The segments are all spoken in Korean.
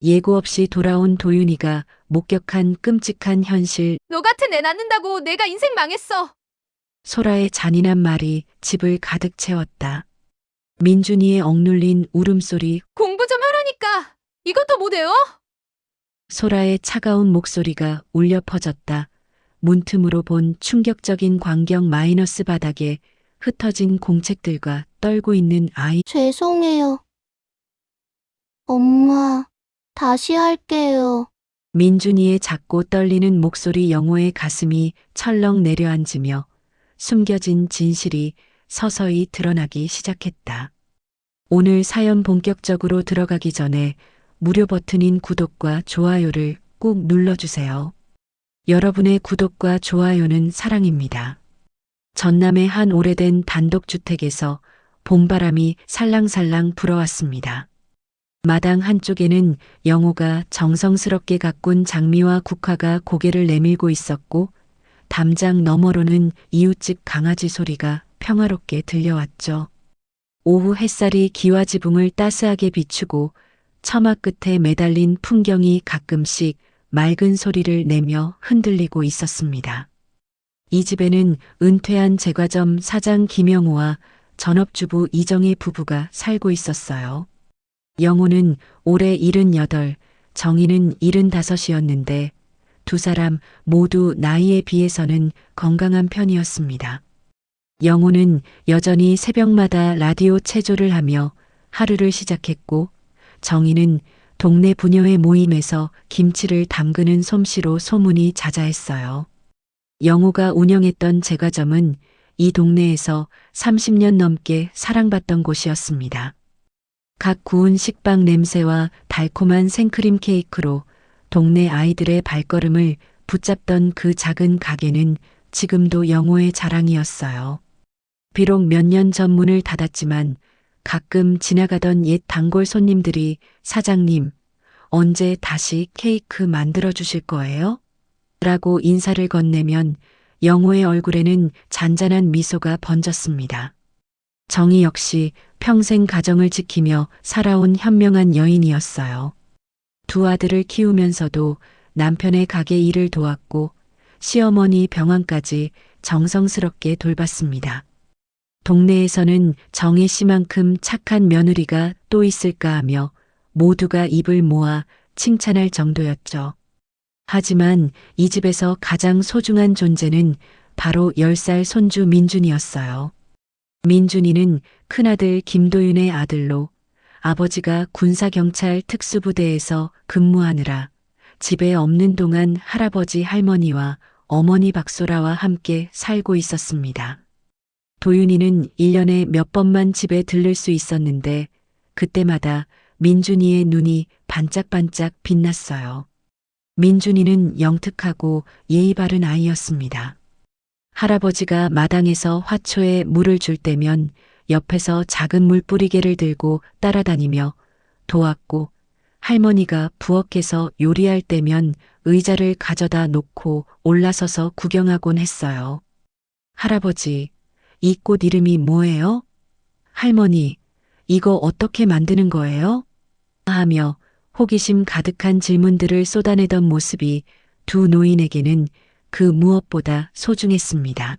예고 없이 돌아온 도윤이가 목격한 끔찍한 현실. 너 같은 애 낳는다고 내가 인생 망했어. 소라의 잔인한 말이 집을 가득 채웠다. 민준이의 억눌린 울음소리, 공부 좀 하라니까. 이것도 못해요? 소라의 차가운 목소리가 울려 퍼졌다. 문틈으로 본 충격적인 광경 마이너스 바닥에 흩어진 공책들과 떨고 있는 아이. 죄송해요. 엄마, 다시 할게요. 민준이의 작고 떨리는 목소리 영호의 가슴이 철렁 내려앉으며 숨겨진 진실이 서서히 드러나기 시작했다. 오늘 사연 본격적으로 들어가기 전에 무료 버튼인 구독과 좋아요를 꾹 눌러주세요. 여러분의 구독과 좋아요는 사랑입니다. 전남의 한 오래된 단독주택에서 봄바람이 살랑살랑 불어왔습니다. 마당 한쪽에는 영호가 정성스럽게 가꾼 장미와 국화가 고개를 내밀고 있었고, 담장 너머로는 이웃집 강아지 소리가 평화롭게 들려왔죠. 오후 햇살이 기와 지붕을 따스하게 비추고 처마 끝에 매달린 풍경이 가끔씩 맑은 소리를 내며 흔들리고 있었습니다. 이 집에는 은퇴한 제과점 사장 김영호와 전업주부 이정혜 부부가 살고 있었어요. 영호는 올해 78, 정희는 75이었는데 두 사람 모두 나이에 비해서는 건강한 편이었습니다. 영호는 여전히 새벽마다 라디오 체조를 하며 하루를 시작했고, 정희는 동네 부녀회 모임에서 김치를 담그는 솜씨로 소문이 자자했어요. 영호가 운영했던 제과점은 이 동네에서 30년 넘게 사랑받던 곳이었습니다. 각 구운 식빵 냄새와 달콤한 생크림 케이크로 동네 아이들의 발걸음을 붙잡던 그 작은 가게는 지금도 영호의 자랑이었어요. 비록 몇 년 전 문을 닫았지만 가끔 지나가던 옛 단골 손님들이 사장님, 언제 다시 케이크 만들어 주실 거예요? 라고 인사를 건네면 영호의 얼굴에는 잔잔한 미소가 번졌습니다. 정희 역시 평생 가정을 지키며 살아온 현명한 여인이었어요. 두 아들을 키우면서도 남편의 가게 일을 도왔고 시어머니 병원까지 정성스럽게 돌봤습니다. 동네에서는 정희 씨만큼 착한 며느리가 또 있을까 하며 모두가 입을 모아 칭찬할 정도였죠. 하지만 이 집에서 가장 소중한 존재는 바로 10살 손주 민준이었어요. 민준이는 큰아들 김도윤의 아들로 아버지가 군사경찰 특수부대에서 근무하느라 집에 없는 동안 할아버지 할머니와 어머니 박소라와 함께 살고 있었습니다. 도윤이는 1년에 몇 번만 집에 들를 수 있었는데 그때마다 민준이의 눈이 반짝반짝 빛났어요. 민준이는 영특하고 예의 바른 아이였습니다. 할아버지가 마당에서 화초에 물을 줄 때면 옆에서 작은 물뿌리개를 들고 따라다니며 도왔고, 할머니가 부엌에서 요리할 때면 의자를 가져다 놓고 올라서서 구경하곤 했어요. 할아버지, 이 꽃 이름이 뭐예요? 할머니, 이거 어떻게 만드는 거예요? 하며 호기심 가득한 질문들을 쏟아내던 모습이 두 노인에게는 그 무엇보다 소중했습니다.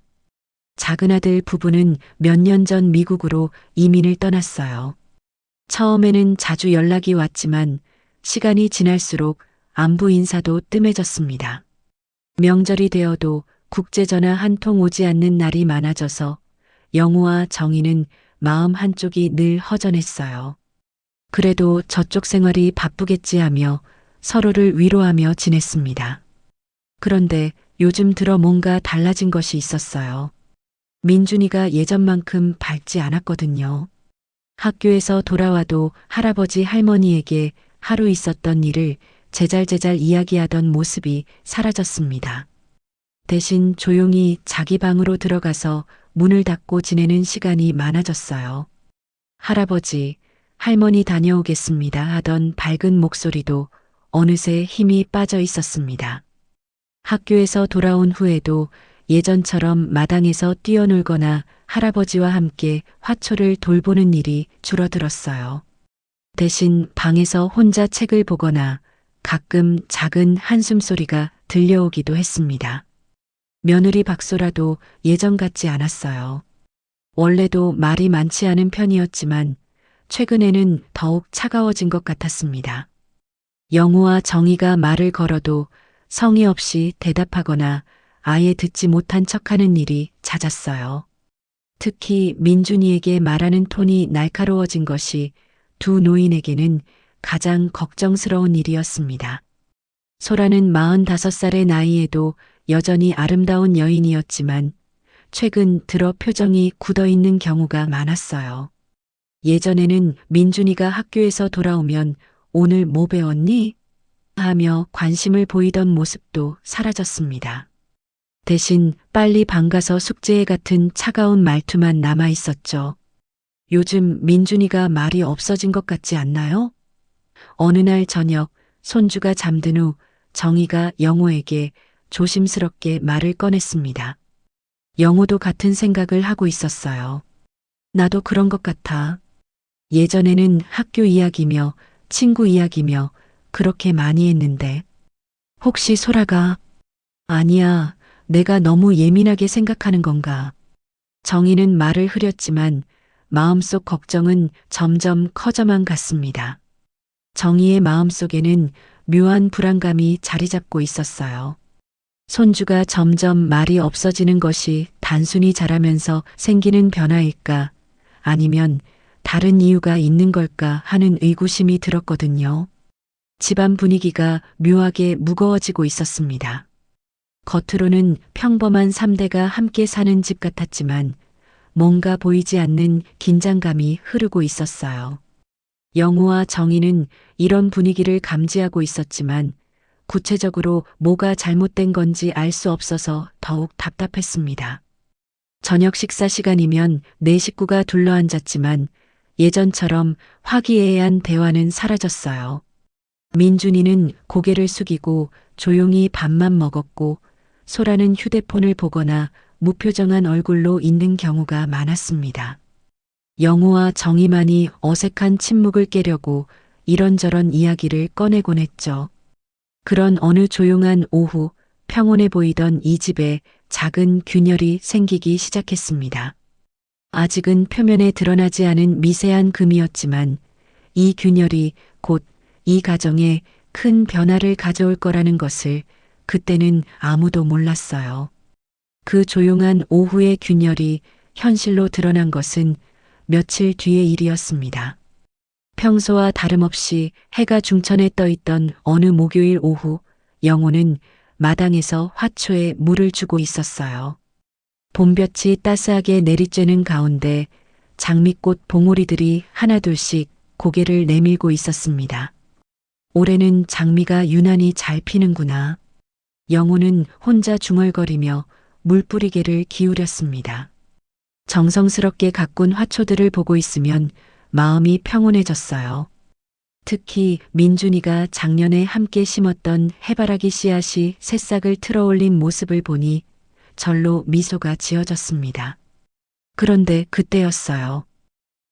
작은아들 부부는 몇 년 전 미국으로 이민을 떠났어요. 처음에는 자주 연락이 왔지만 시간이 지날수록 안부 인사도 뜸해졌습니다. 명절이 되어도 국제전화 한 통 오지 않는 날이 많아져서 영호와 정희는 마음 한쪽이 늘 허전했어요. 그래도 저쪽 생활이 바쁘겠지 하며 서로를 위로하며 지냈습니다. 그런데 요즘 들어 뭔가 달라진 것이 있었어요. 민준이가 예전만큼 밝지 않았거든요. 학교에서 돌아와도 할아버지 할머니에게 하루 있었던 일을 제잘제잘 이야기하던 모습이 사라졌습니다. 대신 조용히 자기 방으로 들어가서 문을 닫고 지내는 시간이 많아졌어요. 할아버지, 할머니 다녀오겠습니다 하던 밝은 목소리도 어느새 힘이 빠져 있었습니다. 학교에서 돌아온 후에도 예전처럼 마당에서 뛰어놀거나 할아버지와 함께 화초를 돌보는 일이 줄어들었어요. 대신 방에서 혼자 책을 보거나 가끔 작은 한숨 소리가 들려오기도 했습니다. 며느리 박소라도 예전 같지 않았어요. 원래도 말이 많지 않은 편이었지만 최근에는 더욱 차가워진 것 같았습니다. 영우와 정희가 말을 걸어도 성의 없이 대답하거나 아예 듣지 못한 척하는 일이 잦았어요. 특히 민준이에게 말하는 톤이 날카로워진 것이 두 노인에게는 가장 걱정스러운 일이었습니다. 소라는 45살의 나이에도 여전히 아름다운 여인이었지만 최근 들어 표정이 굳어있는 경우가 많았어요. 예전에는 민준이가 학교에서 돌아오면 오늘 뭐 배웠니? 하며 관심을 보이던 모습도 사라졌습니다. 대신 빨리 방 가서 숙제해 같은 차가운 말투만 남아 있었죠. 요즘 민준이가 말이 없어진 것 같지 않나요? 어느 날 저녁 손주가 잠든 후 정희가 영호에게 조심스럽게 말을 꺼냈습니다. 영호도 같은 생각을 하고 있었어요. 나도 그런 것 같아. 예전에는 학교 이야기며 친구 이야기며 그렇게 많이 했는데 혹시 소라가 아니야, 내가 너무 예민하게 생각하는 건가. 정희는 말을 흐렸지만 마음속 걱정은 점점 커져만 갔습니다. 정희의 마음속에는 묘한 불안감이 자리 잡고 있었어요. 손주가 점점 말이 없어지는 것이 단순히 자라면서 생기는 변화일까 아니면 다른 이유가 있는 걸까 하는 의구심이 들었거든요. 집안 분위기가 묘하게 무거워지고 있었습니다. 겉으로는 평범한 3대가 함께 사는 집 같았지만 뭔가 보이지 않는 긴장감이 흐르고 있었어요. 영우와 정희는 이런 분위기를 감지하고 있었지만 구체적으로 뭐가 잘못된 건지 알 수 없어서 더욱 답답했습니다. 저녁 식사 시간이면 네 식구가 둘러앉았지만 예전처럼 화기애애한 대화는 사라졌어요. 민준이는 고개를 숙이고 조용히 밥만 먹었고 소라는 휴대폰을 보거나 무표정한 얼굴로 있는 경우가 많았습니다. 영우와 정희만이 어색한 침묵을 깨려고 이런저런 이야기를 꺼내곤 했죠. 그런 어느 조용한 오후 평온해 보이던 이 집에 작은 균열이 생기기 시작했습니다. 아직은 표면에 드러나지 않은 미세한 금이었지만 이 균열이 곧 이 가정에 큰 변화를 가져올 거라는 것을 그때는 아무도 몰랐어요. 그 조용한 오후의 균열이 현실로 드러난 것은 며칠 뒤의 일이었습니다. 평소와 다름없이 해가 중천에 떠 있던 어느 목요일 오후 영호는 마당에서 화초에 물을 주고 있었어요. 봄볕이 따스하게 내리쬐는 가운데 장미꽃 봉오리들이 하나둘씩 고개를 내밀고 있었습니다. 올해는 장미가 유난히 잘 피는구나. 영호는 혼자 중얼거리며 물뿌리개를 기울였습니다. 정성스럽게 가꾼 화초들을 보고 있으면 마음이 평온해졌어요. 특히 민준이가 작년에 함께 심었던 해바라기 씨앗이 새싹을 틀어올린 모습을 보니 절로 미소가 지어졌습니다. 그런데 그때였어요.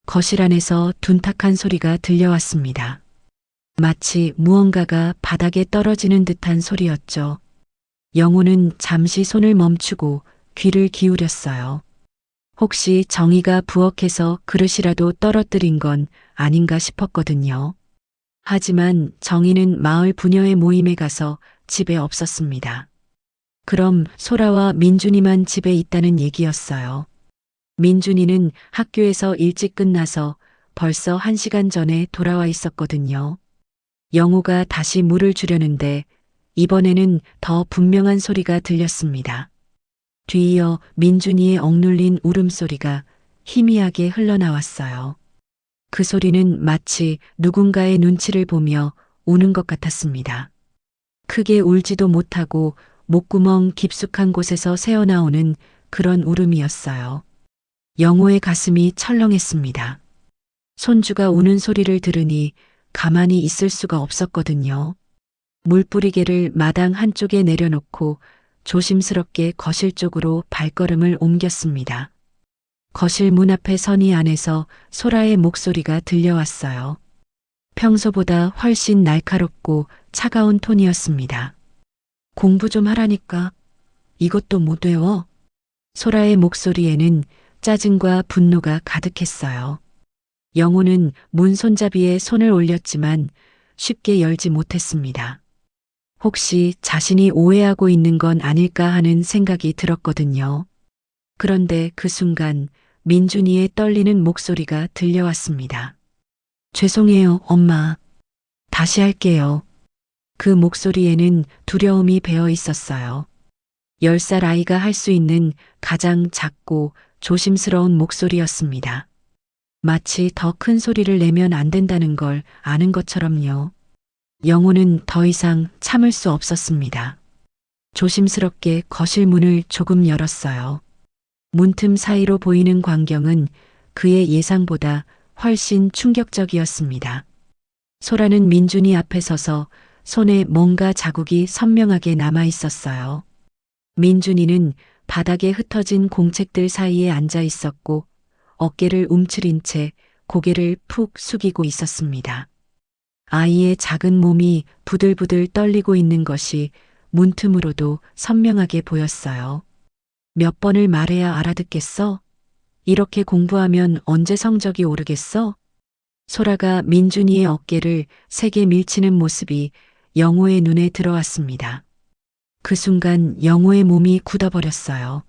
거실 안에서 둔탁한 소리가 들려왔습니다. 마치 무언가가 바닥에 떨어지는 듯한 소리였죠. 영호는 잠시 손을 멈추고 귀를 기울였어요. 혹시 정희가 부엌에서 그릇이라도 떨어뜨린 건 아닌가 싶었거든요. 하지만 정희는 마을 부녀의 모임에 가서 집에 없었습니다. 그럼 소라와 민준이만 집에 있다는 얘기였어요. 민준이는 학교에서 일찍 끝나서 벌써 1시간 전에 돌아와 있었거든요. 영호가 다시 물을 주려는데 이번에는 더 분명한 소리가 들렸습니다. 뒤이어 민준이의 억눌린 울음소리가 희미하게 흘러나왔어요. 그 소리는 마치 누군가의 눈치를 보며 우는 것 같았습니다. 크게 울지도 못하고 목구멍 깊숙한 곳에서 새어나오는 그런 울음이었어요. 영호의 가슴이 철렁했습니다. 손주가 우는 소리를 들으니 가만히 있을 수가 없었거든요. 물뿌리개를 마당 한쪽에 내려놓고 조심스럽게 거실 쪽으로 발걸음을 옮겼습니다. 거실 문 앞에 서니 안에서 소라의 목소리가 들려왔어요. 평소보다 훨씬 날카롭고 차가운 톤이었습니다. 공부 좀 하라니까. 이것도 못 외워? 소라의 목소리에는 짜증과 분노가 가득했어요. 영호는 문 손잡이에 손을 올렸지만 쉽게 열지 못했습니다. 혹시 자신이 오해하고 있는 건 아닐까 하는 생각이 들었거든요. 그런데 그 순간 민준이의 떨리는 목소리가 들려왔습니다. 죄송해요, 엄마. 다시 할게요. 그 목소리에는 두려움이 배어 있었어요. 10살 아이가 할 수 있는 가장 작고 조심스러운 목소리였습니다. 마치 더 큰 소리를 내면 안 된다는 걸 아는 것처럼요. 영호는 더 이상 참을 수 없었습니다. 조심스럽게 거실 문을 조금 열었어요. 문틈 사이로 보이는 광경은 그의 예상보다 훨씬 충격적이었습니다. 소라는 민준이 앞에 서서 손에 뭔가 자국이 선명하게 남아 있었어요. 민준이는 바닥에 흩어진 공책들 사이에 앉아 있었고 어깨를 움츠린 채 고개를 푹 숙이고 있었습니다. 아이의 작은 몸이 부들부들 떨리고 있는 것이 문틈으로도 선명하게 보였어요. 몇 번을 말해야 알아듣겠어? 이렇게 공부하면 언제 성적이 오르겠어? 소라가 민준이의 어깨를 세게 밀치는 모습이 영호의 눈에 들어왔습니다. 그 순간 영호의 몸이 굳어버렸어요.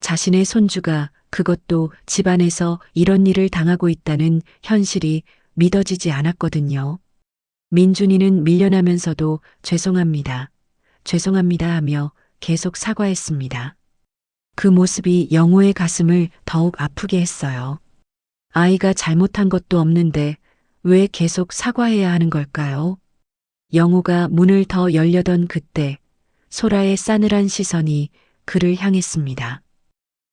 자신의 손주가 그것도 집안에서 이런 일을 당하고 있다는 현실이 믿어지지 않았거든요. 민준이는 밀려나면서도 죄송합니다. 죄송합니다 하며 계속 사과했습니다. 그 모습이 영호의 가슴을 더욱 아프게 했어요. 아이가 잘못한 것도 없는데 왜 계속 사과해야 하는 걸까요? 영호가 문을 더 열려던 그때 소라의 싸늘한 시선이 그를 향했습니다.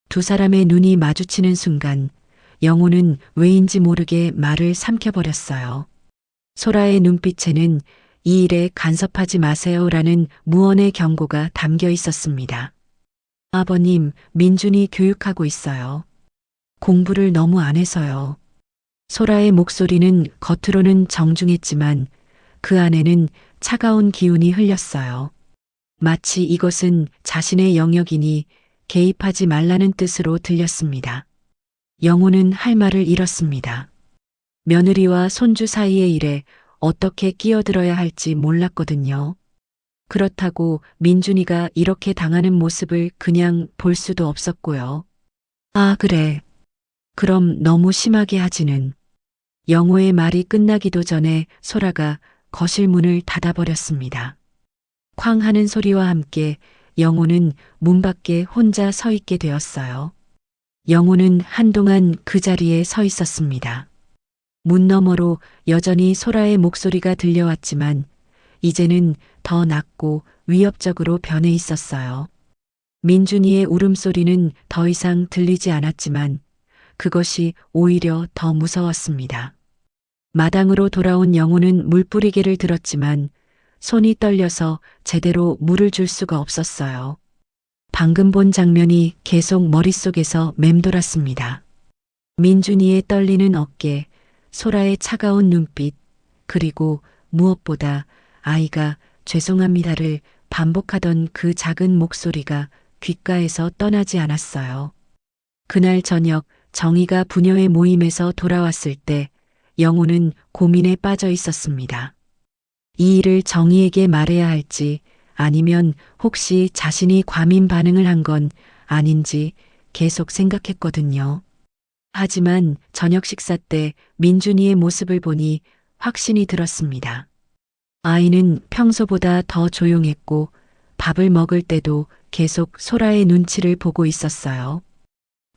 두 사람의 눈이 마주치는 순간 영호는 왜인지 모르게 말을 삼켜버렸어요. 소라의 눈빛에는 이 일에 간섭하지 마세요라는 무언의 경고가 담겨 있었습니다. 아버님, 민준이 교육하고 있어요. 공부를 너무 안 해서요. 소라의 목소리는 겉으로는 정중했지만 그 안에는 차가운 기운이 흘렸어요. 마치 이것은 자신의 영역이니 개입하지 말라는 뜻으로 들렸습니다. 영호는 할 말을 잃었습니다. 며느리와 손주 사이의 일에 어떻게 끼어들어야 할지 몰랐거든요. 그렇다고 민준이가 이렇게 당하는 모습을 그냥 볼 수도 없었고요. 아, 그래. 그럼 너무 심하게 하지는. 영호의 말이 끝나기도 전에 소라가 거실 문을 닫아버렸습니다. 쾅 하는 소리와 함께 영호는 문 밖에 혼자 서 있게 되었어요. 영호는 한동안 그 자리에 서 있었습니다. 문 너머로 여전히 소라의 목소리가 들려왔지만 이제는 더 낮고 위협적으로 변해 있었어요. 민준이의 울음소리는 더 이상 들리지 않았지만 그것이 오히려 더 무서웠습니다. 마당으로 돌아온 영호는 물뿌리개를 들었지만 손이 떨려서 제대로 물을 줄 수가 없었어요. 방금 본 장면이 계속 머릿속에서 맴돌았습니다. 민준이의 떨리는 어깨, 소라의 차가운 눈빛, 그리고 무엇보다 아이가 죄송합니다를 반복하던 그 작은 목소리가 귓가에서 떠나지 않았어요. 그날 저녁 정희가 부녀의 모임에서 돌아왔을 때 영호는 고민에 빠져 있었습니다. 이 일을 정희에게 말해야 할지 아니면 혹시 자신이 과민 반응을 한 건 아닌지 계속 생각했거든요. 하지만 저녁 식사 때 민준이의 모습을 보니 확신이 들었습니다. 아이는 평소보다 더 조용했고 밥을 먹을 때도 계속 소라의 눈치를 보고 있었어요.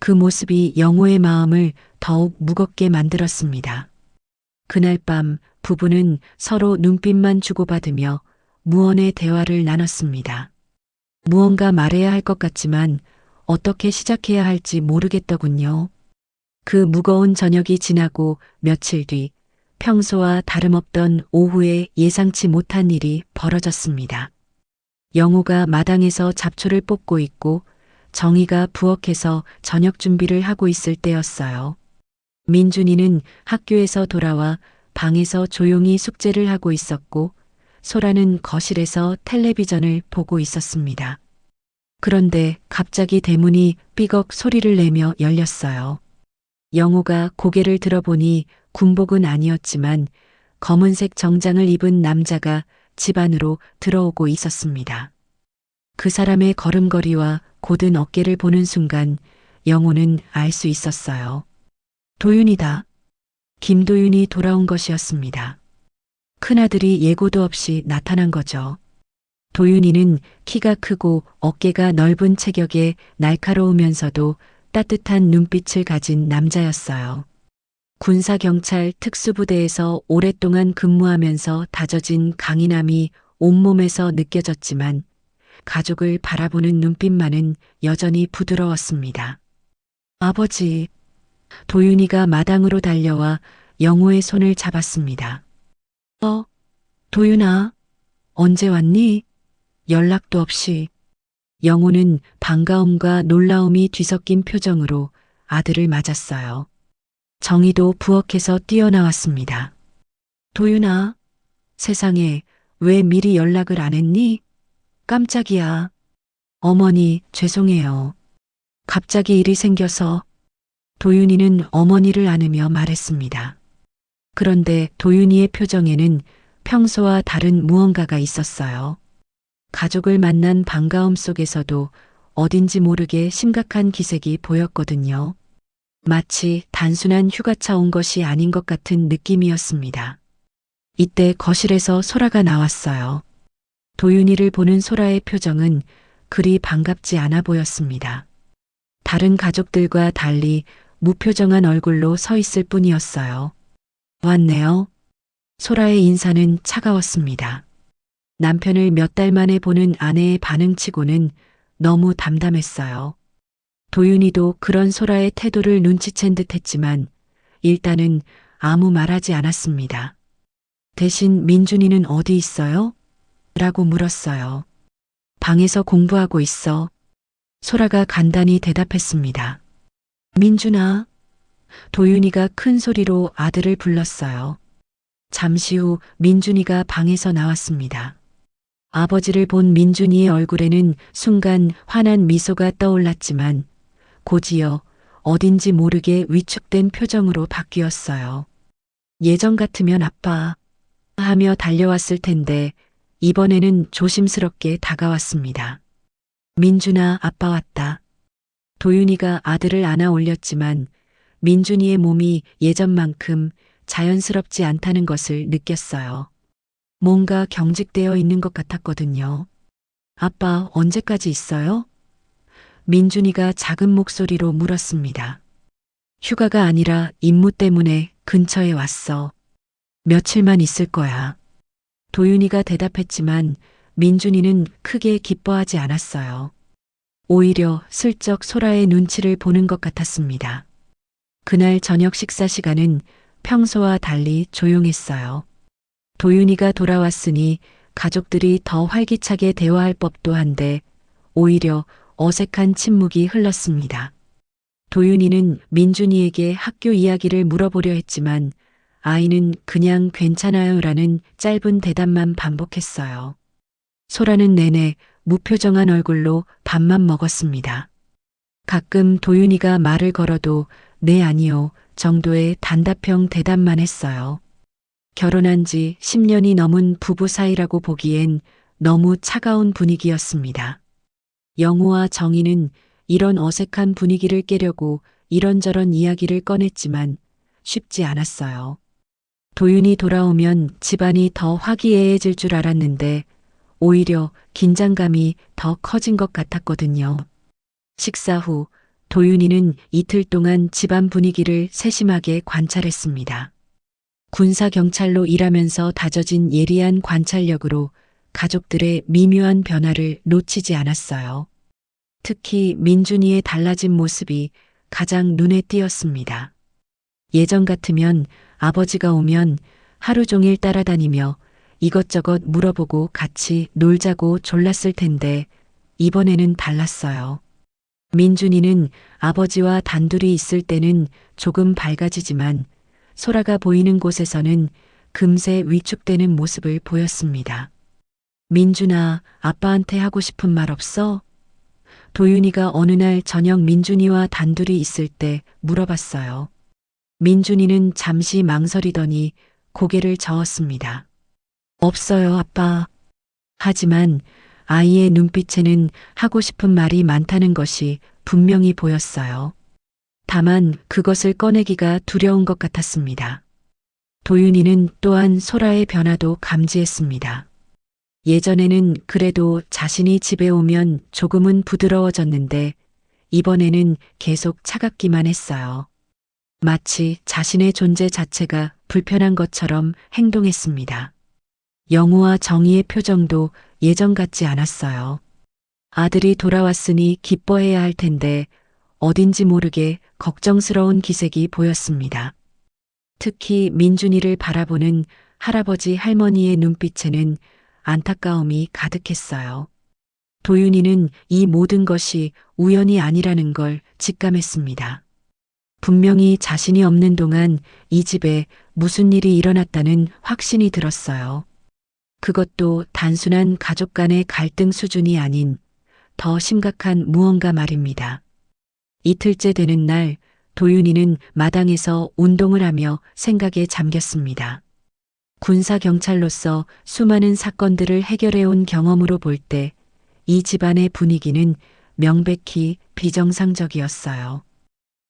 그 모습이 영호의 마음을 더욱 무겁게 만들었습니다. 그날 밤 부부는 서로 눈빛만 주고받으며 무언의 대화를 나눴습니다. 무언가 말해야 할 것 같지만 어떻게 시작해야 할지 모르겠더군요. 그 무거운 저녁이 지나고 며칠 뒤 평소와 다름없던 오후에 예상치 못한 일이 벌어졌습니다. 영호가 마당에서 잡초를 뽑고 있고 정희가 부엌에서 저녁 준비를 하고 있을 때였어요. 민준이는 학교에서 돌아와 방에서 조용히 숙제를 하고 있었고 소라는 거실에서 텔레비전을 보고 있었습니다. 그런데 갑자기 대문이 삐걱 소리를 내며 열렸어요. 영호가 고개를 들어보니 군복은 아니었지만 검은색 정장을 입은 남자가 집 안으로 들어오고 있었습니다. 그 사람의 걸음걸이와 곧은 어깨를 보는 순간 영호는 알 수 있었어요. 도윤이다. 김도윤이 돌아온 것이었습니다. 큰아들이 예고도 없이 나타난 거죠. 도윤이는 키가 크고 어깨가 넓은 체격에 날카로우면서도 따뜻한 눈빛을 가진 남자였어요. 군사경찰 특수부대에서 오랫동안 근무하면서 다져진 강인함이 온몸에서 느껴졌지만 가족을 바라보는 눈빛만은 여전히 부드러웠습니다. 아버지, 도윤이가 마당으로 달려와 영호의 손을 잡았습니다. 도윤아, 언제 왔니? 연락도 없이. 영호는 반가움과 놀라움이 뒤섞인 표정으로 아들을 맞았어요. 정희도 부엌에서 뛰어나왔습니다. 도윤아, 세상에 왜 미리 연락을 안 했니? 깜짝이야. 어머니, 죄송해요. 갑자기 일이 생겨서. 도윤이는 어머니를 안으며 말했습니다. 그런데 도윤이의 표정에는 평소와 다른 무언가가 있었어요. 가족을 만난 반가움 속에서도 어딘지 모르게 심각한 기색이 보였거든요. 마치 단순한 휴가차 온 것이 아닌 것 같은 느낌이었습니다. 이때 거실에서 소라가 나왔어요. 도윤이를 보는 소라의 표정은 그리 반갑지 않아 보였습니다. 다른 가족들과 달리 무표정한 얼굴로 서 있을 뿐이었어요. 왔네요. 소라의 인사는 차가웠습니다. 남편을 몇 달 만에 보는 아내의 반응치고는 너무 담담했어요. 도윤이도 그런 소라의 태도를 눈치챈 듯 했지만 일단은 아무 말하지 않았습니다. 대신 민준이는 어디 있어요? 라고 물었어요. 방에서 공부하고 있어. 소라가 간단히 대답했습니다. 민준아. 도윤이가 큰 소리로 아들을 불렀어요. 잠시 후 민준이가 방에서 나왔습니다. 아버지를 본 민준이의 얼굴에는 순간 환한 미소가 떠올랐지만 곧이어 어딘지 모르게 위축된 표정으로 바뀌었어요. 예전 같으면 아빠 하며 달려왔을 텐데 이번에는 조심스럽게 다가왔습니다. 민준아, 아빠 왔다. 도윤이가 아들을 안아 올렸지만 민준이의 몸이 예전만큼 자연스럽지 않다는 것을 느꼈어요. 뭔가 경직되어 있는 것 같았거든요. 아빠, 언제까지 있어요? 민준이가 작은 목소리로 물었습니다. 휴가가 아니라 임무 때문에 근처에 왔어. 며칠만 있을 거야. 도윤이가 대답했지만 민준이는 크게 기뻐하지 않았어요. 오히려 슬쩍 소라의 눈치를 보는 것 같았습니다. 그날 저녁 식사 시간은 평소와 달리 조용했어요. 도윤이가 돌아왔으니 가족들이 더 활기차게 대화할 법도 한데 오히려 어색한 침묵이 흘렀습니다. 도윤이는 민준이에게 학교 이야기를 물어보려 했지만 아이는 그냥 괜찮아요라는 짧은 대답만 반복했어요. 소라는 내내 무표정한 얼굴로 밥만 먹었습니다. 가끔 도윤이가 말을 걸어도 네 아니요 정도의 단답형 대답만 했어요. 결혼한 지 10년이 넘은 부부 사이라고 보기엔 너무 차가운 분위기였습니다. 영호와 정희는 이런 어색한 분위기를 깨려고 이런저런 이야기를 꺼냈지만 쉽지 않았어요. 도윤이 돌아오면 집안이 더 화기애애해질 줄 알았는데 오히려 긴장감이 더 커진 것 같았거든요. 식사 후 도윤이는 이틀 동안 집안 분위기를 세심하게 관찰했습니다. 군사경찰로 일하면서 다져진 예리한 관찰력으로 가족들의 미묘한 변화를 놓치지 않았어요. 특히 민준이의 달라진 모습이 가장 눈에 띄었습니다. 예전 같으면 아버지가 오면 하루 종일 따라다니며 이것저것 물어보고 같이 놀자고 졸랐을 텐데 이번에는 달랐어요. 민준이는 아버지와 단둘이 있을 때는 조금 밝아지지만 소라가 보이는 곳에서는 금세 위축되는 모습을 보였습니다. 민준아, 아빠한테 하고 싶은 말 없어? 도윤이가 어느 날 저녁 민준이와 단둘이 있을 때 물어봤어요. 민준이는 잠시 망설이더니 고개를 저었습니다. 없어요, 아빠. 하지만 아이의 눈빛에는 하고 싶은 말이 많다는 것이 분명히 보였어요. 다만 그것을 꺼내기가 두려운 것 같았습니다. 도윤이는 또한 소라의 변화도 감지했습니다. 예전에는 그래도 자신이 집에 오면 조금은 부드러워졌는데 이번에는 계속 차갑기만 했어요. 마치 자신의 존재 자체가 불편한 것처럼 행동했습니다. 영우와 정희의 표정도 예전 같지 않았어요. 아들이 돌아왔으니 기뻐해야 할 텐데 어딘지 모르게 걱정스러운 기색이 보였습니다. 특히 민준이를 바라보는 할아버지 할머니의 눈빛에는 안타까움이 가득했어요. 도윤이는 이 모든 것이 우연이 아니라는 걸 직감했습니다. 분명히 자신이 없는 동안 이 집에 무슨 일이 일어났다는 확신이 들었어요. 그것도 단순한 가족 간의 갈등 수준이 아닌 더 심각한 무언가 말입니다. 이틀째 되는 날 도윤이는 마당에서 운동을 하며 생각에 잠겼습니다. 군사경찰로서 수많은 사건들을 해결해온 경험으로 볼 때 이 집안의 분위기는 명백히 비정상적이었어요.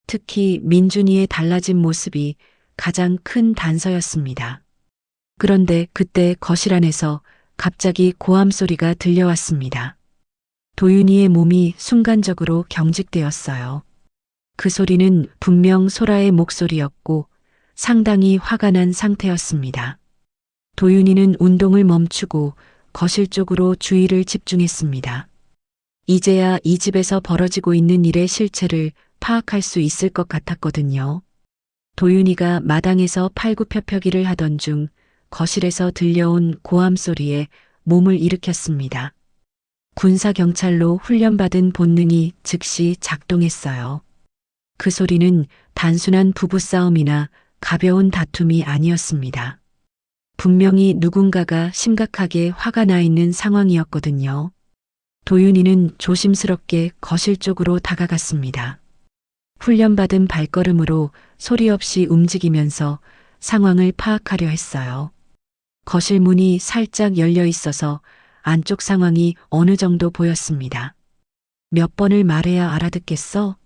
특히 민준이의 달라진 모습이 가장 큰 단서였습니다. 그런데 그때 거실 안에서 갑자기 고함 소리가 들려왔습니다. 도윤이의 몸이 순간적으로 경직되었어요. 그 소리는 분명 소라의 목소리였고 상당히 화가 난 상태였습니다. 도윤이는 운동을 멈추고 거실 쪽으로 주의를 집중했습니다. 이제야 이 집에서 벌어지고 있는 일의 실체를 파악할 수 있을 것 같았거든요. 도윤이가 마당에서 팔굽혀펴기를 하던 중 거실에서 들려온 고함 소리에 몸을 일으켰습니다. 군사경찰로 훈련받은 본능이 즉시 작동했어요. 그 소리는 단순한 부부싸움이나 가벼운 다툼이 아니었습니다. 분명히 누군가가 심각하게 화가 나 있는 상황이었거든요. 도윤이는 조심스럽게 거실 쪽으로 다가갔습니다. 훈련받은 발걸음으로 소리 없이 움직이면서 상황을 파악하려 했어요. 거실 문이 살짝 열려 있어서 안쪽 상황이 어느 정도 보였습니다. 몇 번을 말해야 알아듣겠어?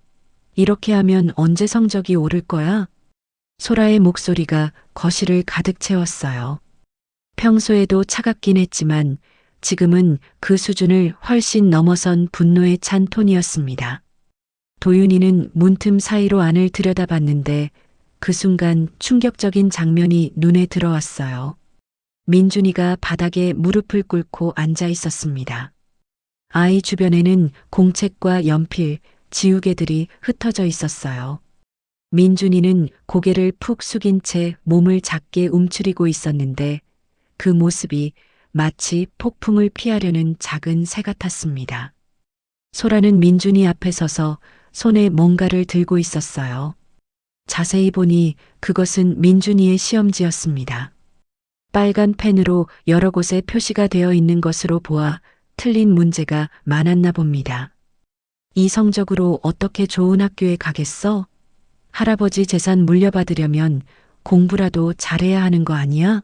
이렇게 하면 언제 성적이 오를 거야? 소라의 목소리가 거실을 가득 채웠어요. 평소에도 차갑긴 했지만 지금은 그 수준을 훨씬 넘어선 분노에 찬 톤이었습니다. 도윤이는 문틈 사이로 안을 들여다봤는데 그 순간 충격적인 장면이 눈에 들어왔어요. 민준이가 바닥에 무릎을 꿇고 앉아 있었습니다. 아이 주변에는 공책과 연필, 지우개들이 흩어져 있었어요. 민준이는 고개를 푹 숙인 채 몸을 작게 움츠리고 있었는데 그 모습이 마치 폭풍을 피하려는 작은 새 같았습니다. 소라는 민준이 앞에 서서 손에 뭔가를 들고 있었어요. 자세히 보니 그것은 민준이의 시험지였습니다. 빨간 펜으로 여러 곳에 표시가 되어 있는 것으로 보아 틀린 문제가 많았나 봅니다. 이 성적으로 어떻게 좋은 학교에 가겠어? 할아버지 재산 물려받으려면 공부라도 잘해야 하는 거 아니야?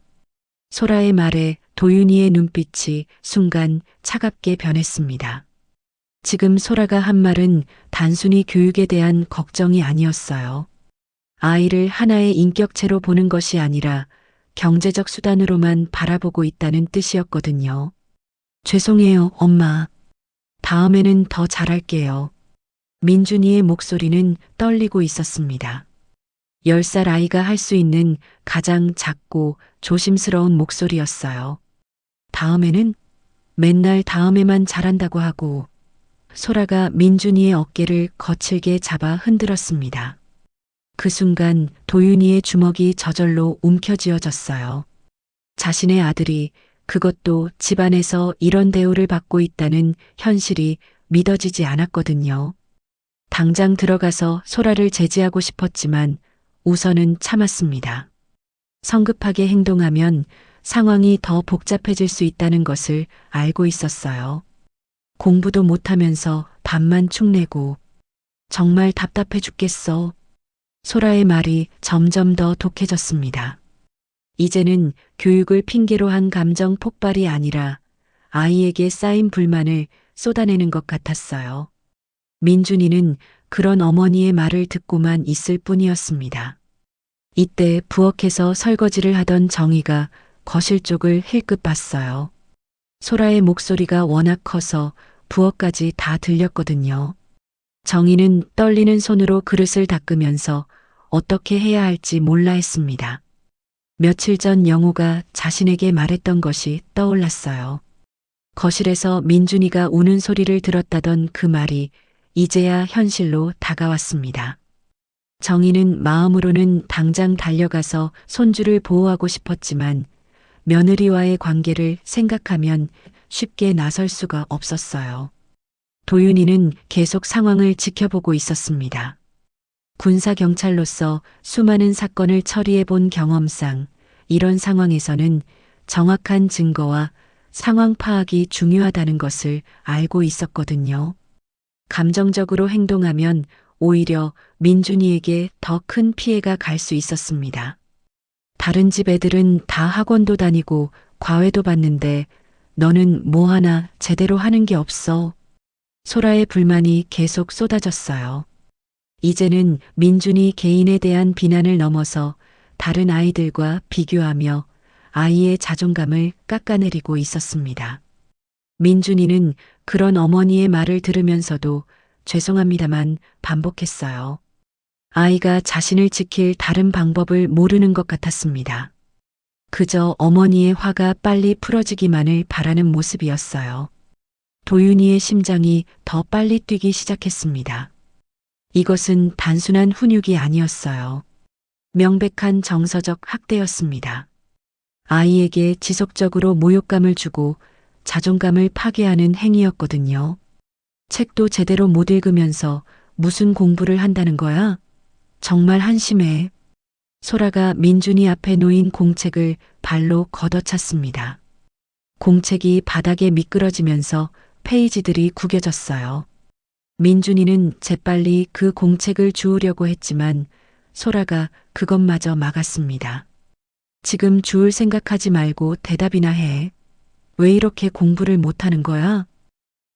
소라의 말에 도윤이의 눈빛이 순간 차갑게 변했습니다. 지금 소라가 한 말은 단순히 교육에 대한 걱정이 아니었어요. 아이를 하나의 인격체로 보는 것이 아니라 경제적 수단으로만 바라보고 있다는 뜻이었거든요. 죄송해요, 엄마. 다음에는 더 잘할게요. 민준이의 목소리는 떨리고 있었습니다. 10살 아이가 할 수 있는 가장 작고 조심스러운 목소리였어요. 다음에는 맨날 다음에만 잘한다고 하고 소라가 민준이의 어깨를 거칠게 잡아 흔들었습니다. 그 순간 도윤이의 주먹이 저절로 움켜쥐어졌어요. 자신의 아들이 그것도 집안에서 이런 대우를 받고 있다는 현실이 믿어지지 않았거든요. 당장 들어가서 소라를 제지하고 싶었지만 우선은 참았습니다. 성급하게 행동하면 상황이 더 복잡해질 수 있다는 것을 알고 있었어요. 공부도 못하면서 밥만 축내고 정말 답답해 죽겠어. 소라의 말이 점점 더 독해졌습니다. 이제는 교육을 핑계로 한 감정 폭발이 아니라 아이에게 쌓인 불만을 쏟아내는 것 같았어요. 민준이는 그런 어머니의 말을 듣고만 있을 뿐이었습니다. 이때 부엌에서 설거지를 하던 정희가 거실 쪽을 힐끗 봤어요. 소라의 목소리가 워낙 커서 부엌까지 다 들렸거든요. 정희는 떨리는 손으로 그릇을 닦으면서 어떻게 해야 할지 몰라 했습니다. 며칠 전 영호가 자신에게 말했던 것이 떠올랐어요. 거실에서 민준이가 우는 소리를 들었다던 그 말이 이제야 현실로 다가왔습니다. 정희는 마음으로는 당장 달려가서 손주를 보호하고 싶었지만 며느리와의 관계를 생각하면 쉽게 나설 수가 없었어요. 도윤이는 계속 상황을 지켜보고 있었습니다. 군사경찰로서 수많은 사건을 처리해 본 경험상 이런 상황에서는 정확한 증거와 상황 파악이 중요하다는 것을 알고 있었거든요. 감정적으로 행동하면 오히려 민준이에게 더 큰 피해가 갈 수 있었습니다. 다른 집 애들은 다 학원도 다니고 과외도 받는데 너는 뭐 하나 제대로 하는 게 없어. 소라의 불만이 계속 쏟아졌어요. 이제는 민준이 개인에 대한 비난을 넘어서 다른 아이들과 비교하며 아이의 자존감을 깎아내리고 있었습니다. 민준이는 그런 어머니의 말을 들으면서도 죄송합니다만 반복했어요. 아이가 자신을 지킬 다른 방법을 모르는 것 같았습니다. 그저 어머니의 화가 빨리 풀어지기만을 바라는 모습이었어요. 도윤이의 심장이 더 빨리 뛰기 시작했습니다. 이것은 단순한 훈육이 아니었어요. 명백한 정서적 학대였습니다. 아이에게 지속적으로 모욕감을 주고 자존감을 파괴하는 행위였거든요. 책도 제대로 못 읽으면서 무슨 공부를 한다는 거야? 정말 한심해. 소라가 민준이 앞에 놓인 공책을 발로 걷어찼습니다. 공책이 바닥에 미끄러지면서 페이지들이 구겨졌어요. 민준이는 재빨리 그 공책을 주우려고 했지만 소라가 그것마저 막았습니다. 지금 주울 생각하지 말고 대답이나 해. 왜 이렇게 공부를 못하는 거야?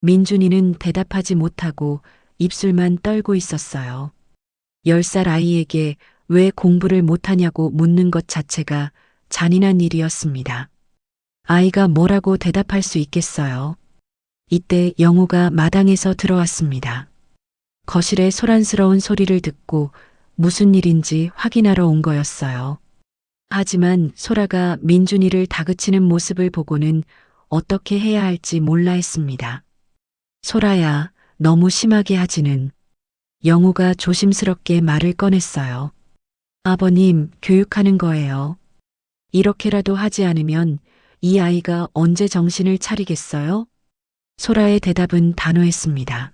민준이는 대답하지 못하고 입술만 떨고 있었어요. 10살 아이에게 왜 공부를 못하냐고 묻는 것 자체가 잔인한 일이었습니다. 아이가 뭐라고 대답할 수 있겠어요? 이때 영호가 마당에서 들어왔습니다. 거실의 소란스러운 소리를 듣고 무슨 일인지 확인하러 온 거였어요. 하지만 소라가 민준이를 다그치는 모습을 보고는 어떻게 해야 할지 몰라 했습니다. 소라야, 너무 심하게 하지는. 영호가 조심스럽게 말을 꺼냈어요. 아버님, 교육하는 거예요. 이렇게라도 하지 않으면 이 아이가 언제 정신을 차리겠어요? 소라의 대답은 단호했습니다.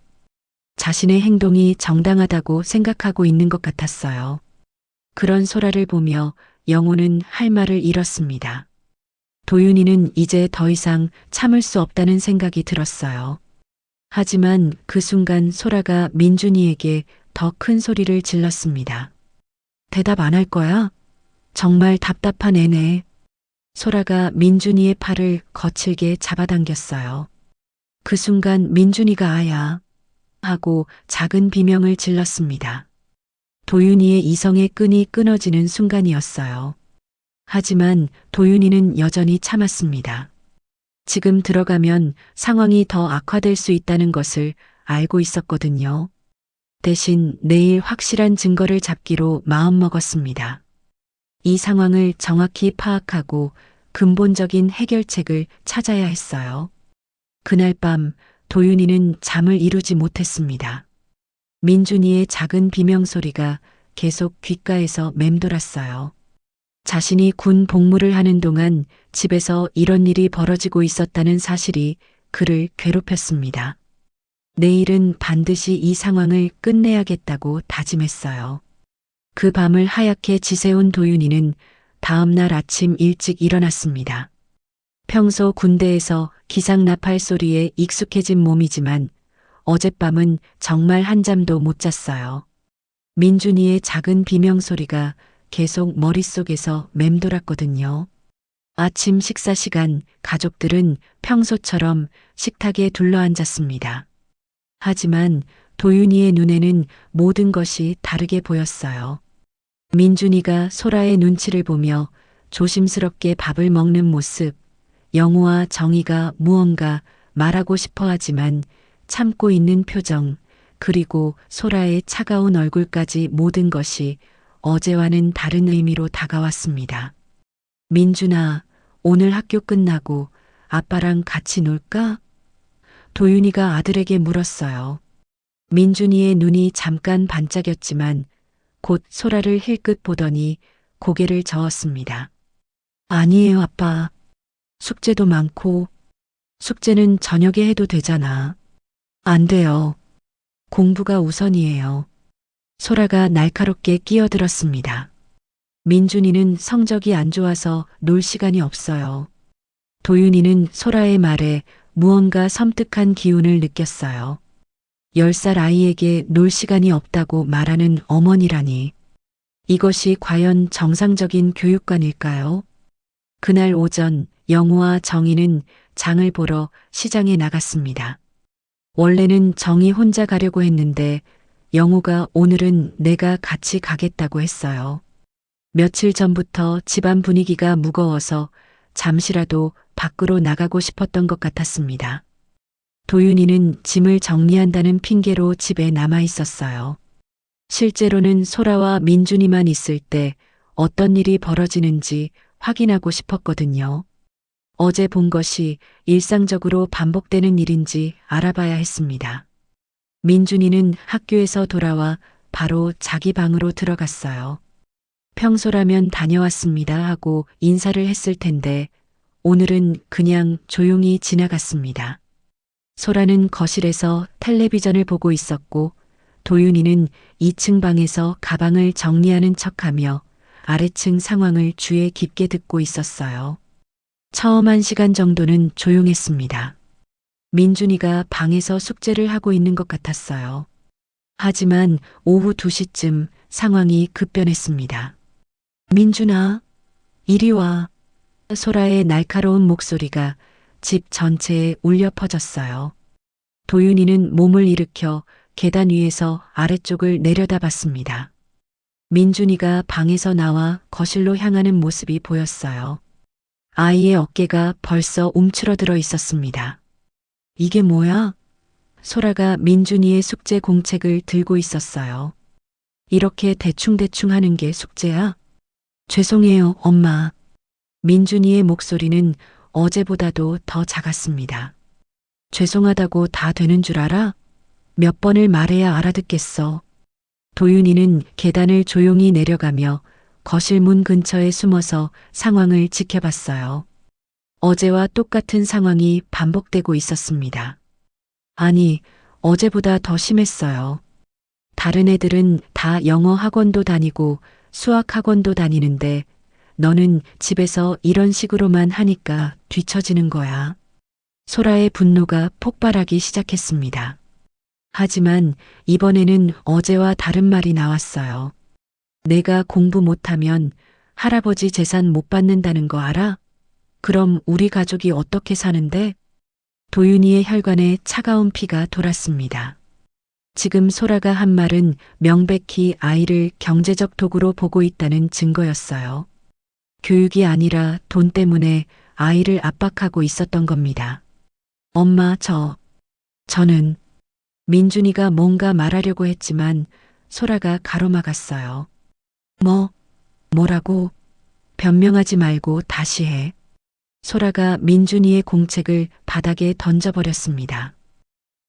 자신의 행동이 정당하다고 생각하고 있는 것 같았어요. 그런 소라를 보며 영호는 할 말을 잃었습니다. 도윤이는 이제 더 이상 참을 수 없다는 생각이 들었어요. 하지만 그 순간 소라가 민준이에게 더 큰 소리를 질렀습니다. 대답 안 할 거야? 정말 답답한 애네. 소라가 민준이의 팔을 거칠게 잡아당겼어요. 그 순간 민준이가 아야 하고 작은 비명을 질렀습니다. 도윤이의 이성의 끈이 끊어지는 순간이었어요. 하지만 도윤이는 여전히 참았습니다. 지금 들어가면 상황이 더 악화될 수 있다는 것을 알고 있었거든요. 대신 내일 확실한 증거를 잡기로 마음먹었습니다. 이 상황을 정확히 파악하고 근본적인 해결책을 찾아야 했어요. 그날 밤 도윤이는 잠을 이루지 못했습니다. 민준이의 작은 비명소리가 계속 귓가에서 맴돌았어요. 자신이 군 복무를 하는 동안 집에서 이런 일이 벌어지고 있었다는 사실이 그를 괴롭혔습니다. 내일은 반드시 이 상황을 끝내야겠다고 다짐했어요. 그 밤을 하얗게 지새운 도윤이는 다음 날 아침 일찍 일어났습니다. 평소 군대에서 기상나팔 소리에 익숙해진 몸이지만 어젯밤은 정말 한잠도 못 잤어요. 민준이의 작은 비명소리가 계속 머릿속에서 맴돌았거든요. 아침 식사 시간 가족들은 평소처럼 식탁에 둘러앉았습니다. 하지만 도윤이의 눈에는 모든 것이 다르게 보였어요. 민준이가 소라의 눈치를 보며 조심스럽게 밥을 먹는 모습, 영우와 정희가 무언가 말하고 싶어 하지만 참고 있는 표정, 그리고 소라의 차가운 얼굴까지 모든 것이 어제와는 다른 의미로 다가왔습니다. 민준아, 오늘 학교 끝나고 아빠랑 같이 놀까? 도윤이가 아들에게 물었어요. 민준이의 눈이 잠깐 반짝였지만 곧 소라를 힐끗 보더니 고개를 저었습니다. 아니에요, 아빠. 숙제도 많고 숙제는 저녁에 해도 되잖아. 안 돼요. 공부가 우선이에요. 소라가 날카롭게 끼어들었습니다. 민준이는 성적이 안 좋아서 놀 시간이 없어요. 도윤이는 소라의 말에 무언가 섬뜩한 기운을 느꼈어요. 10살 아이에게 놀 시간이 없다고 말하는 어머니라니. 이것이 과연 정상적인 교육관일까요? 그날 오전 영우와 정희는 장을 보러 시장에 나갔습니다. 원래는 정희 혼자 가려고 했는데 영우가 오늘은 내가 같이 가겠다고 했어요. 며칠 전부터 집안 분위기가 무거워서 잠시라도 밖으로 나가고 싶었던 것 같았습니다. 도윤이는 짐을 정리한다는 핑계로 집에 남아 있었어요. 실제로는 소라와 민준이만 있을 때 어떤 일이 벌어지는지 확인하고 싶었거든요. 어제 본 것이 일상적으로 반복되는 일인지 알아봐야 했습니다. 민준이는 학교에서 돌아와 바로 자기 방으로 들어갔어요. 평소라면 다녀왔습니다 하고 인사를 했을 텐데 오늘은 그냥 조용히 지나갔습니다. 소라는 거실에서 텔레비전을 보고 있었고 도윤이는 2층 방에서 가방을 정리하는 척하며 아래층 상황을 주의 깊게 듣고 있었어요. 처음 1시간 정도는 조용했습니다. 민준이가 방에서 숙제를 하고 있는 것 같았어요. 하지만 오후 2시쯤 상황이 급변했습니다. 민준아, 이리 와. 소라의 날카로운 목소리가 집 전체에 울려 퍼졌어요. 도윤이는 몸을 일으켜 계단 위에서 아래쪽을 내려다봤습니다. 민준이가 방에서 나와 거실로 향하는 모습이 보였어요. 아이의 어깨가 벌써 움츠러들어 있었습니다. 이게 뭐야? 소라가 민준이의 숙제 공책을 들고 있었어요. 이렇게 대충대충 하는 게 숙제야? 죄송해요, 엄마. 민준이의 목소리는 어제보다도 더 작았습니다. 죄송하다고 다 되는 줄 알아? 몇 번을 말해야 알아듣겠어. 도윤이는 계단을 조용히 내려가며 거실 문 근처에 숨어서 상황을 지켜봤어요. 어제와 똑같은 상황이 반복되고 있었습니다. 아니, 어제보다 더 심했어요. 다른 애들은 다 영어 학원도 다니고 수학 학원도 다니는데 너는 집에서 이런 식으로만 하니까 뒤처지는 거야. 소라의 분노가 폭발하기 시작했습니다. 하지만 이번에는 어제와 다른 말이 나왔어요. 내가 공부 못하면 할아버지 재산 못 받는다는 거 알아? 그럼 우리 가족이 어떻게 사는데? 도윤이의 혈관에 차가운 피가 돌았습니다. 지금 소라가 한 말은 명백히 아이를 경제적 도구로 보고 있다는 증거였어요. 교육이 아니라 돈 때문에 아이를 압박하고 있었던 겁니다. 엄마, 저는 민준이가 뭔가 말하려고 했지만 소라가 가로막았어요. 뭐라고? 변명하지 말고 다시 해. 소라가 민준이의 공책을 바닥에 던져버렸습니다.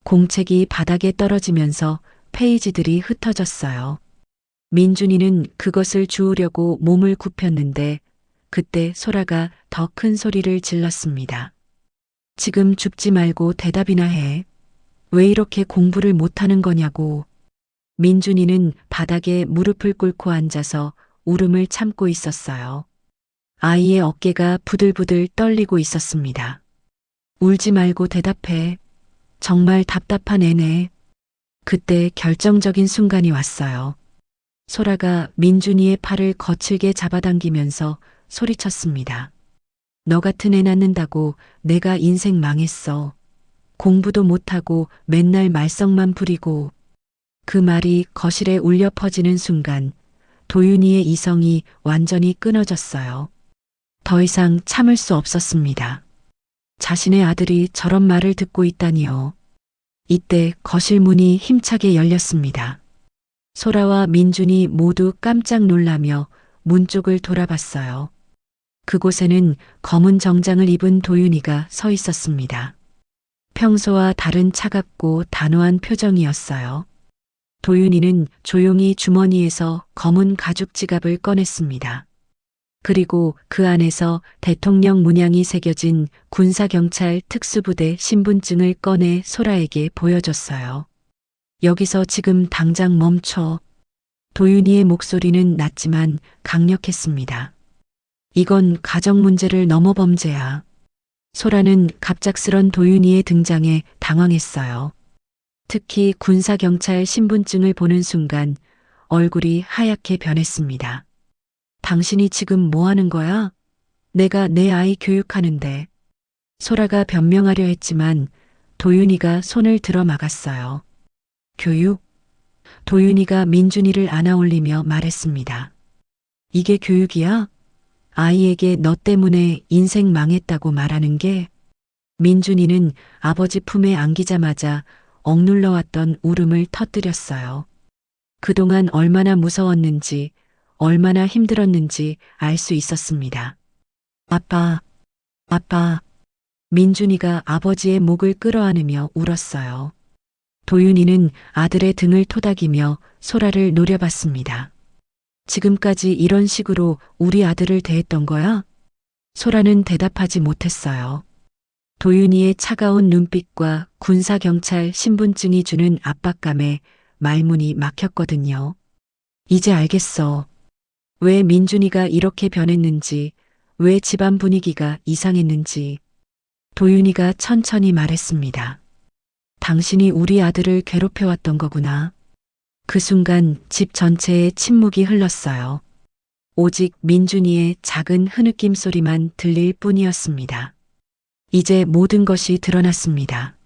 공책이 바닥에 떨어지면서 페이지들이 흩어졌어요. 민준이는 그것을 주우려고 몸을 굽혔는데 그때 소라가 더 큰 소리를 질렀습니다. 지금 죽지 말고 대답이나 해. 왜 이렇게 공부를 못하는 거냐고. 민준이는 바닥에 무릎을 꿇고 앉아서 울음을 참고 있었어요. 아이의 어깨가 부들부들 떨리고 있었습니다. 울지 말고 대답해. 정말 답답한 애네. 그때 결정적인 순간이 왔어요. 소라가 민준이의 팔을 거칠게 잡아당기면서 소리쳤습니다. 너 같은 애 낳는다고 내가 인생 망했어. 공부도 못하고 맨날 말썽만 부리고. 그 말이 거실에 울려 퍼지는 순간 도윤이의 이성이 완전히 끊어졌어요. 더 이상 참을 수 없었습니다. 자신의 아들이 저런 말을 듣고 있다니요. 이때 거실 문이 힘차게 열렸습니다. 소라와 민준이 모두 깜짝 놀라며 문 쪽을 돌아봤어요. 그곳에는 검은 정장을 입은 도윤이가 서 있었습니다. 평소와 다른 차갑고 단호한 표정이었어요. 도윤이는 조용히 주머니에서 검은 가죽 지갑을 꺼냈습니다. 그리고 그 안에서 대통령 문양이 새겨진 군사경찰 특수부대 신분증을 꺼내 소라에게 보여줬어요. 여기서 지금 당장 멈춰. 도윤이의 목소리는 낮지만 강력했습니다. 이건 가정 문제를 넘어 범죄야. 소라는 갑작스런 도윤이의 등장에 당황했어요. 특히 군사경찰 신분증을 보는 순간 얼굴이 하얗게 변했습니다. 당신이 지금 뭐 하는 거야? 내가 내 아이 교육하는데. 소라가 변명하려 했지만 도윤이가 손을 들어 막았어요. 교육? 도윤이가 민준이를 안아올리며 말했습니다. 이게 교육이야? 아이에게 너 때문에 인생 망했다고 말하는 게? 민준이는 아버지 품에 안기자마자 억눌러왔던 울음을 터뜨렸어요. 그동안 얼마나 무서웠는지, 얼마나 힘들었는지 알 수 있었습니다. 아빠, 아빠. 민준이가 아버지의 목을 끌어안으며 울었어요. 도윤이는 아들의 등을 토닥이며 소라를 노려봤습니다. 지금까지 이런 식으로 우리 아들을 대했던 거야? 소라는 대답하지 못했어요. 도윤이의 차가운 눈빛과 군사경찰 신분증이 주는 압박감에 말문이 막혔거든요. 이제 알겠어. 왜 민준이가 이렇게 변했는지, 왜 집안 분위기가 이상했는지. 도윤이가 천천히 말했습니다. 당신이 우리 아들을 괴롭혀왔던 거구나. 그 순간 집 전체에 침묵이 흘렀어요. 오직 민준이의 작은 흐느낌 소리만 들릴 뿐이었습니다. 이제 모든 것이 드러났습니다.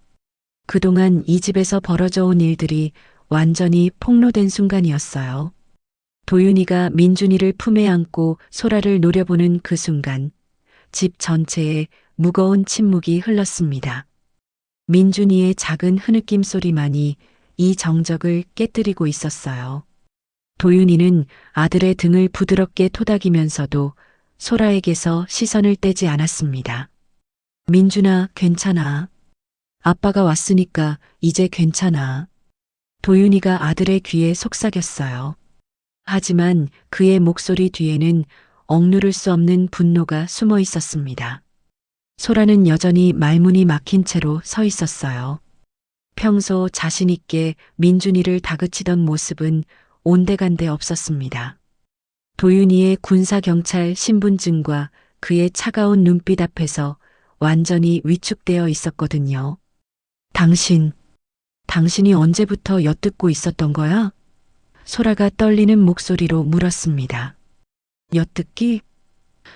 그동안 이 집에서 벌어져 온 일들이 완전히 폭로된 순간이었어요. 도윤이가 민준이를 품에 안고 소라를 노려보는 그 순간 집 전체에 무거운 침묵이 흘렀습니다. 민준이의 작은 흐느낌 소리만이 이 정적을 깨뜨리고 있었어요. 도윤이는 아들의 등을 부드럽게 토닥이면서도 소라에게서 시선을 떼지 않았습니다. 민준아, 괜찮아. 아빠가 왔으니까 이제 괜찮아. 도윤이가 아들의 귀에 속삭였어요. 하지만 그의 목소리 뒤에는 억누를 수 없는 분노가 숨어 있었습니다. 소라는 여전히 말문이 막힌 채로 서 있었어요. 평소 자신 있게 민준이를 다그치던 모습은 온데간데 없었습니다. 도윤이의 군사경찰 신분증과 그의 차가운 눈빛 앞에서 완전히 위축되어 있었거든요. 당신이 언제부터 엿듣고 있었던 거야? 소라가 떨리는 목소리로 물었습니다. 엿듣기?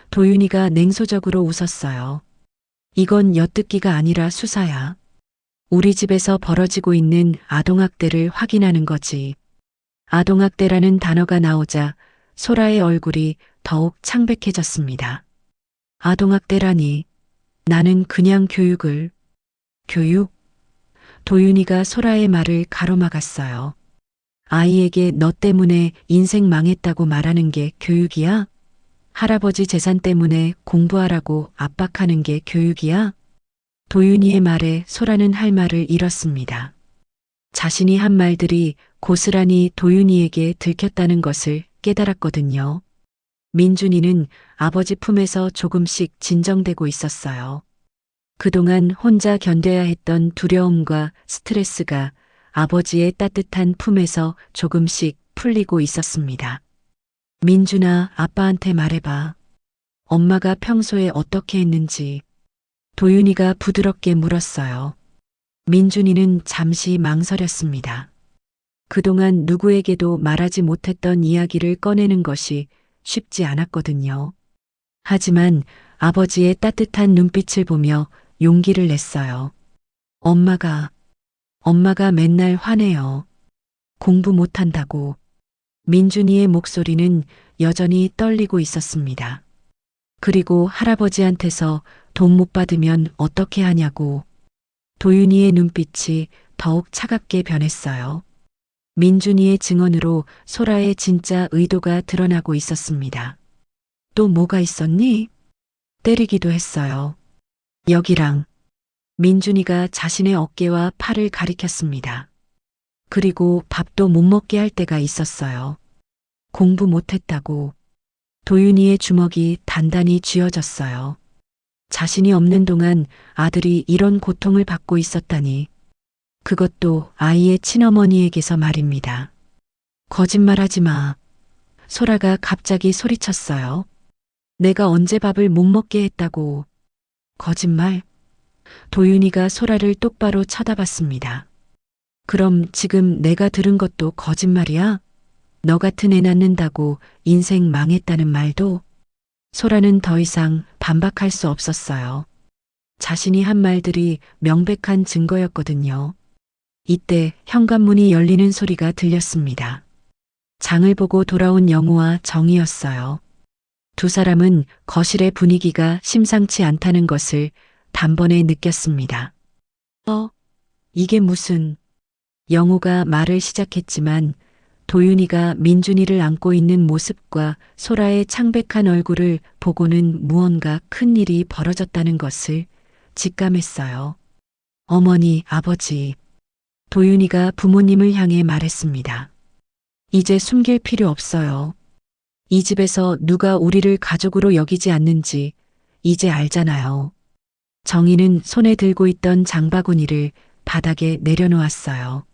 도윤이가 냉소적으로 웃었어요. 이건 엿듣기가 아니라 수사야. 우리 집에서 벌어지고 있는 아동학대를 확인하는 거지. 아동학대라는 단어가 나오자 소라의 얼굴이 더욱 창백해졌습니다. 아동학대라니. 나는 그냥 교육을. 교육? 도윤이가 소라의 말을 가로막았어요. 아이에게 너 때문에 인생 망했다고 말하는 게 교육이야? 할아버지 재산 때문에 공부하라고 압박하는 게 교육이야? 도윤이의 말에 소라는 할 말을 잃었습니다. 자신이 한 말들이 고스란히 도윤이에게 들켰다는 것을 깨달았거든요. 민준이는 아버지 품에서 조금씩 진정되고 있었어요. 그동안 혼자 견뎌야 했던 두려움과 스트레스가 아버지의 따뜻한 품에서 조금씩 풀리고 있었습니다. 민준아, 아빠한테 말해봐. 엄마가 평소에 어떻게 했는지. 도윤이가 부드럽게 물었어요. 민준이는 잠시 망설였습니다. 그동안 누구에게도 말하지 못했던 이야기를 꺼내는 것이 쉽지 않았거든요. 하지만 아버지의 따뜻한 눈빛을 보며 용기를 냈어요. 엄마가 맨날 화내요. 공부 못한다고. 민준이의 목소리는 여전히 떨리고 있었습니다. 그리고 할아버지한테서 돈 못 받으면 어떻게 하냐고. 도윤이의 눈빛이 더욱 차갑게 변했어요. 민준이의 증언으로 소라의 진짜 의도가 드러나고 있었습니다. 또 뭐가 있었니? 때리기도 했어요. 여기랑. 민준이가 자신의 어깨와 팔을 가리켰습니다. 그리고 밥도 못 먹게 할 때가 있었어요. 공부 못했다고. 도윤이의 주먹이 단단히 쥐어졌어요. 자신이 없는 동안 아들이 이런 고통을 받고 있었다니. 그것도 아이의 친어머니에게서 말입니다. 거짓말하지 마. 소라가 갑자기 소리쳤어요. 내가 언제 밥을 못 먹게 했다고. 거짓말? 도윤이가 소라를 똑바로 쳐다봤습니다. 그럼 지금 내가 들은 것도 거짓말이야? 너 같은 애 낳는다고 인생 망했다는 말도? 소라는 더 이상 반박할 수 없었어요. 자신이 한 말들이 명백한 증거였거든요. 이때 현관문이 열리는 소리가 들렸습니다. 장을 보고 돌아온 영우와 정이었어요. 두 사람은 거실의 분위기가 심상치 않다는 것을 단번에 느꼈습니다. 이게 무슨... 영우가 말을 시작했지만 도윤이가 민준이를 안고 있는 모습과 소라의 창백한 얼굴을 보고는 무언가 큰 일이 벌어졌다는 것을 직감했어요. 어머니, 아버지. 도윤이가 부모님을 향해 말했습니다. 이제 숨길 필요 없어요. 이 집에서 누가 우리를 가족으로 여기지 않는지 이제 알잖아요. 정희는 손에 들고 있던 장바구니를 바닥에 내려놓았어요.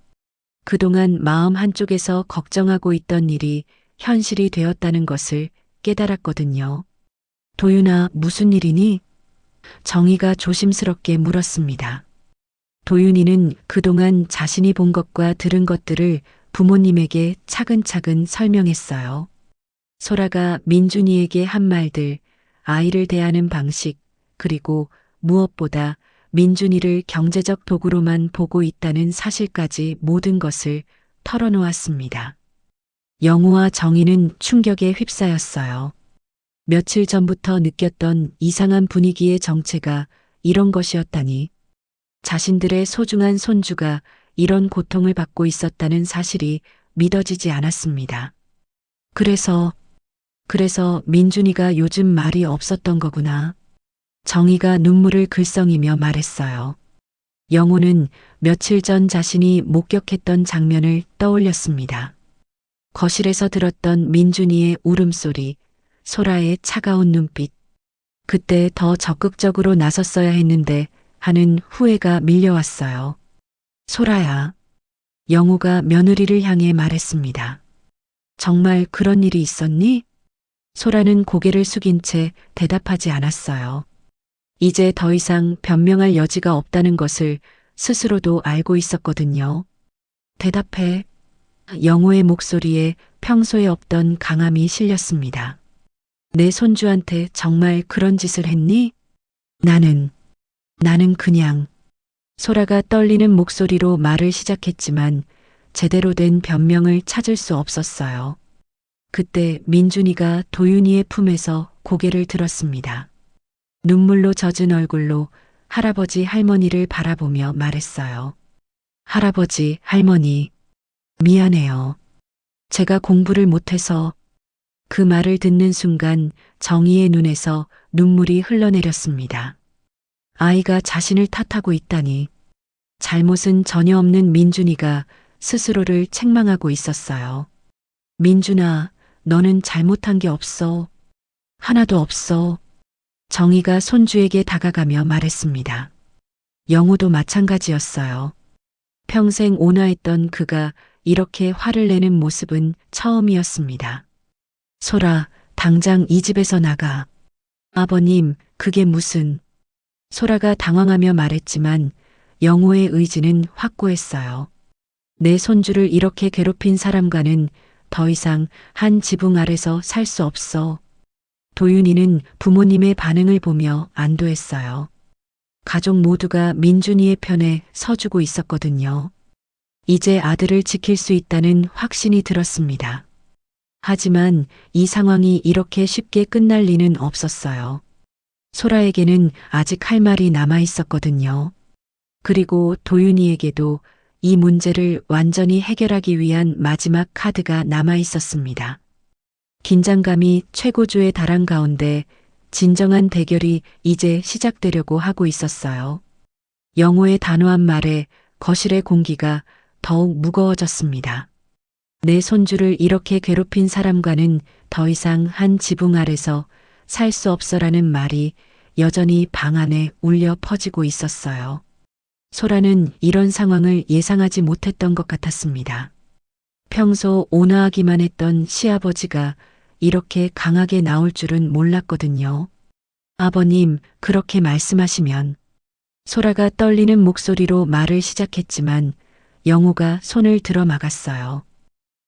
그동안 마음 한쪽에서 걱정하고 있던 일이 현실이 되었다는 것을 깨달았거든요. 도윤아, 무슨 일이니? 정희가 조심스럽게 물었습니다. 도윤이는 그동안 자신이 본 것과 들은 것들을 부모님에게 차근차근 설명했어요. 소라가 민준이에게 한 말들, 아이를 대하는 방식, 그리고 무엇보다 민준이를 경제적 도구로만 보고 있다는 사실까지 모든 것을 털어놓았습니다. 영우와 정희는 충격에 휩싸였어요. 며칠 전부터 느꼈던 이상한 분위기의 정체가 이런 것이었다니. 자신들의 소중한 손주가 이런 고통을 받고 있었다는 사실이 믿어지지 않았습니다. 그래서 민준이가 요즘 말이 없었던 거구나. 정희가 눈물을 글썽이며 말했어요. 영호는 며칠 전 자신이 목격했던 장면을 떠올렸습니다. 거실에서 들었던 민준이의 울음소리, 소라의 차가운 눈빛. 그때 더 적극적으로 나섰어야 했는데 하는 후회가 밀려왔어요. 소라야. 영호가 며느리를 향해 말했습니다. 정말 그런 일이 있었니? 소라는 고개를 숙인 채 대답하지 않았어요. 이제 더 이상 변명할 여지가 없다는 것을 스스로도 알고 있었거든요. 대답해. 영호의 목소리에 평소에 없던 강함이 실렸습니다. 내 손주한테 정말 그런 짓을 했니? 나는 그냥... 소라가 떨리는 목소리로 말을 시작했지만 제대로 된 변명을 찾을 수 없었어요. 그때 민준이가 도윤이의 품에서 고개를 들었습니다. 눈물로 젖은 얼굴로 할아버지 할머니를 바라보며 말했어요. 할아버지, 할머니, 미안해요. 제가 공부를 못해서... 그 말을 듣는 순간 정희의 눈에서 눈물이 흘러내렸습니다. 아이가 자신을 탓하고 있다니. 잘못은 전혀 없는 민준이가 스스로를 책망하고 있었어요. 민준아, 너는 잘못한 게 없어. 하나도 없어. 정희가 손주에게 다가가며 말했습니다. 영호도 마찬가지였어요. 평생 온화했던 그가 이렇게 화를 내는 모습은 처음이었습니다. 소라, 당장 이 집에서 나가. 아버님, 그게 무슨. 소라가 당황하며 말했지만 영호의 의지는 확고했어요. 내 손주를 이렇게 괴롭힌 사람과는 더 이상 한 지붕 아래서 살 수 없어. 도윤이는 부모님의 반응을 보며 안도했어요. 가족 모두가 민준이의 편에 서주고 있었거든요. 이제 아들을 지킬 수 있다는 확신이 들었습니다. 하지만 이 상황이 이렇게 쉽게 끝날 리는 없었어요. 소라에게는 아직 할 말이 남아 있었거든요. 그리고 도윤이에게도 이 문제를 완전히 해결하기 위한 마지막 카드가 남아 있었습니다. 긴장감이 최고조에 달한 가운데 진정한 대결이 이제 시작되려고 하고 있었어요. 영호의 단호한 말에 거실의 공기가 더욱 무거워졌습니다. 내 손주를 이렇게 괴롭힌 사람과는 더 이상 한 지붕 아래서 살 수 없어라는 말이 여전히 방 안에 울려 퍼지고 있었어요. 소라는 이런 상황을 예상하지 못했던 것 같았습니다. 평소 온화하기만 했던 시아버지가 이렇게 강하게 나올 줄은 몰랐거든요. 아버님, 그렇게 말씀하시면. 소라가 떨리는 목소리로 말을 시작했지만 영호가 손을 들어 막았어요.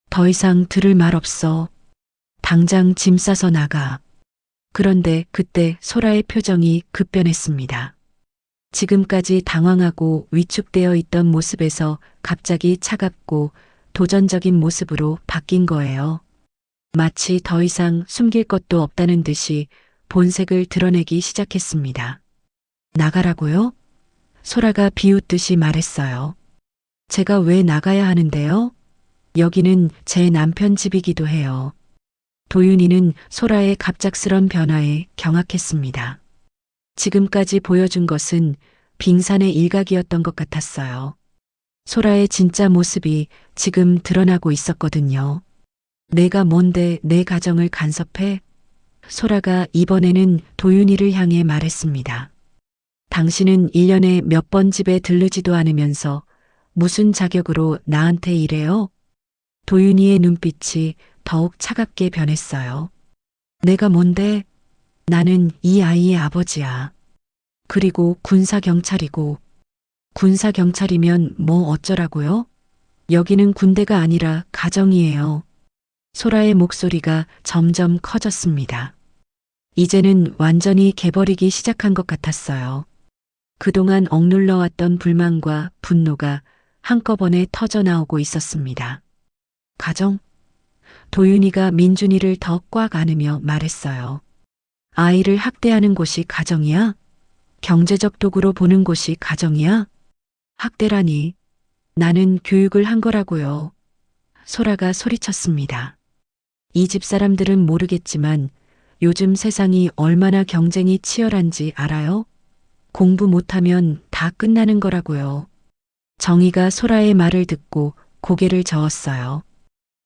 더 이상 들을 말 없어. 당장 짐 싸서 나가. 그런데 그때 소라의 표정이 급변했습니다. 지금까지 당황하고 위축되어 있던 모습에서 갑자기 차갑고 도전적인 모습으로 바뀐 거예요. 마치 더 이상 숨길 것도 없다는 듯이 본색을 드러내기 시작했습니다. 나가라고요? 소라가 비웃듯이 말했어요. 제가 왜 나가야 하는데요? 여기는 제 남편 집이기도 해요. 도윤이는 소라의 갑작스런 변화에 경악했습니다. 지금까지 보여준 것은 빙산의 일각이었던 것 같았어요. 소라의 진짜 모습이 지금 드러나고 있었거든요. 내가 뭔데 내 가정을 간섭해? 소라가 이번에는 도윤이를 향해 말했습니다. 당신은 1년에 몇 번 집에 들르지도 않으면서 무슨 자격으로 나한테 이래요? 도윤이의 눈빛이 더욱 차갑게 변했어요. 내가 뭔데? 나는 이 아이의 아버지야. 그리고 군사경찰이고. 군사경찰이면 뭐 어쩌라고요? 여기는 군대가 아니라 가정이에요. 소라의 목소리가 점점 커졌습니다. 이제는 완전히 개버리기 시작한 것 같았어요. 그동안 억눌러왔던 불만과 분노가 한꺼번에 터져나오고 있었습니다. 가정? 도윤이가 민준이를 더 꽉 안으며 말했어요. 아이를 학대하는 곳이 가정이야? 경제적 도구로 보는 곳이 가정이야? 학대라니. 나는 교육을 한 거라고요. 소라가 소리쳤습니다. 이 집 사람들은 모르겠지만 요즘 세상이 얼마나 경쟁이 치열한지 알아요? 공부 못하면 다 끝나는 거라고요. 정희가 소라의 말을 듣고 고개를 저었어요.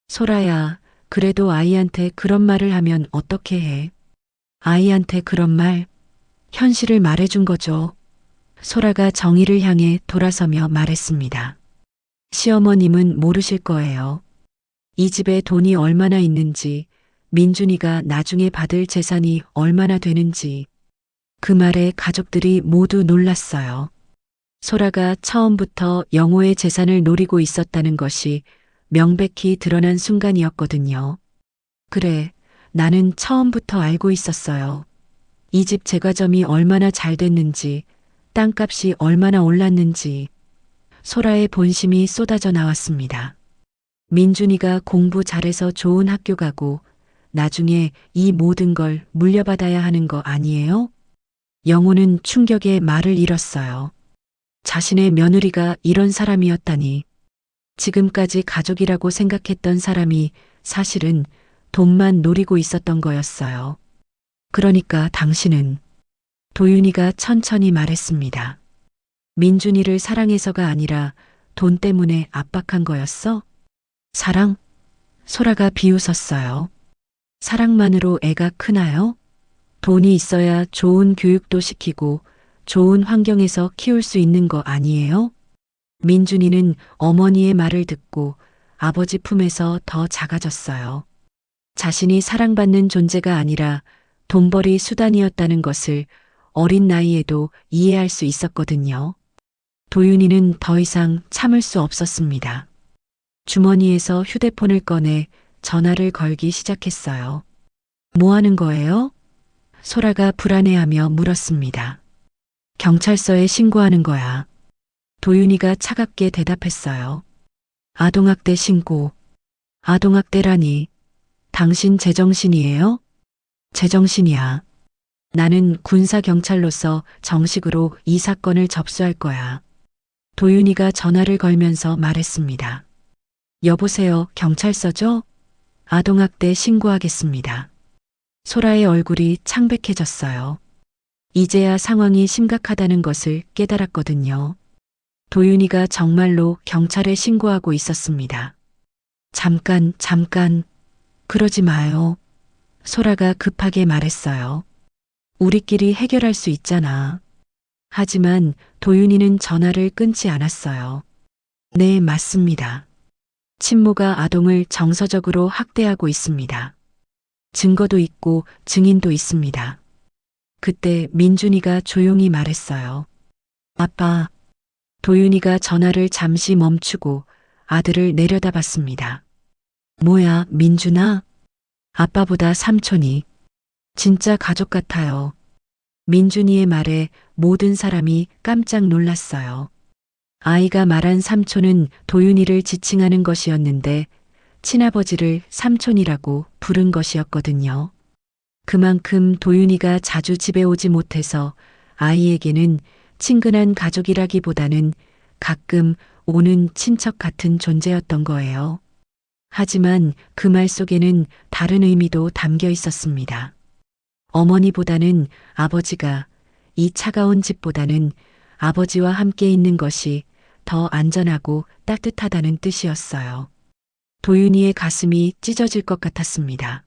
소라야, 그래도 아이한테 그런 말을 하면 어떻게 해? 아이한테 그런 말, 현실을 말해준 거죠. 소라가 정희를 향해 돌아서며 말했습니다. 시어머님은 모르실 거예요. 이 집에 돈이 얼마나 있는지, 민준이가 나중에 받을 재산이 얼마나 되는지. 그 말에 가족들이 모두 놀랐어요. 소라가 처음부터 영호의 재산을 노리고 있었다는 것이 명백히 드러난 순간이었거든요. 그래, 나는 처음부터 알고 있었어요. 이 집 제과점이 얼마나 잘 됐는지, 땅값이 얼마나 올랐는지. 소라의 본심이 쏟아져 나왔습니다. 민준이가 공부 잘해서 좋은 학교 가고 나중에 이 모든 걸 물려받아야 하는 거 아니에요? 영호는 충격에 말을 잃었어요. 자신의 며느리가 이런 사람이었다니. 지금까지 가족이라고 생각했던 사람이 사실은 돈만 노리고 있었던 거였어요. 그러니까 당신은, 도윤이가 천천히 말했습니다. 민준이를 사랑해서가 아니라 돈 때문에 압박한 거였어? 사랑? 소라가 비웃었어요. 사랑만으로 애가 크나요? 돈이 있어야 좋은 교육도 시키고 좋은 환경에서 키울 수 있는 거 아니에요? 민준이는 어머니의 말을 듣고 아버지 품에서 더 작아졌어요. 자신이 사랑받는 존재가 아니라 돈벌이 수단이었다는 것을 어린 나이에도 이해할 수 있었거든요. 도윤이는 더 이상 참을 수 없었습니다. 주머니에서 휴대폰을 꺼내 전화를 걸기 시작했어요. 뭐 하는 거예요? 소라가 불안해하며 물었습니다. 경찰서에 신고하는 거야. 도윤이가 차갑게 대답했어요. 아동학대 신고. 아동학대라니. 당신 제정신이에요? 제정신이야. 나는 군사경찰로서 정식으로 이 사건을 접수할 거야. 도윤이가 전화를 걸면서 말했습니다. 여보세요, 경찰서죠? 아동학대 신고하겠습니다. 소라의 얼굴이 창백해졌어요. 이제야 상황이 심각하다는 것을 깨달았거든요. 도윤이가 정말로 경찰에 신고하고 있었습니다. 잠깐, 그러지 마요. 소라가 급하게 말했어요. 우리끼리 해결할 수 있잖아. 하지만 도윤이는 전화를 끊지 않았어요. 네, 맞습니다. 친모가 아동을 정서적으로 학대하고 있습니다. 증거도 있고 증인도 있습니다. 그때 민준이가 조용히 말했어요. 아빠. 도윤이가 전화를 잠시 멈추고 아들을 내려다봤습니다. 뭐야, 민준아? 아빠보다 삼촌이. 진짜 가족 같아요. 민준이의 말에 모든 사람이 깜짝 놀랐어요. 아이가 말한 삼촌은 도윤이를 지칭하는 것이었는데 친아버지를 삼촌이라고 부른 것이었거든요. 그만큼 도윤이가 자주 집에 오지 못해서 아이에게는 친근한 가족이라기보다는 가끔 오는 친척 같은 존재였던 거예요. 하지만 그 말 속에는 다른 의미도 담겨 있었습니다. 어머니보다는 아버지가, 이 차가운 집보다는 아버지와 함께 있는 것이 더 안전하고 따뜻하다는 뜻이었어요. 도윤이의 가슴이 찢어질 것 같았습니다.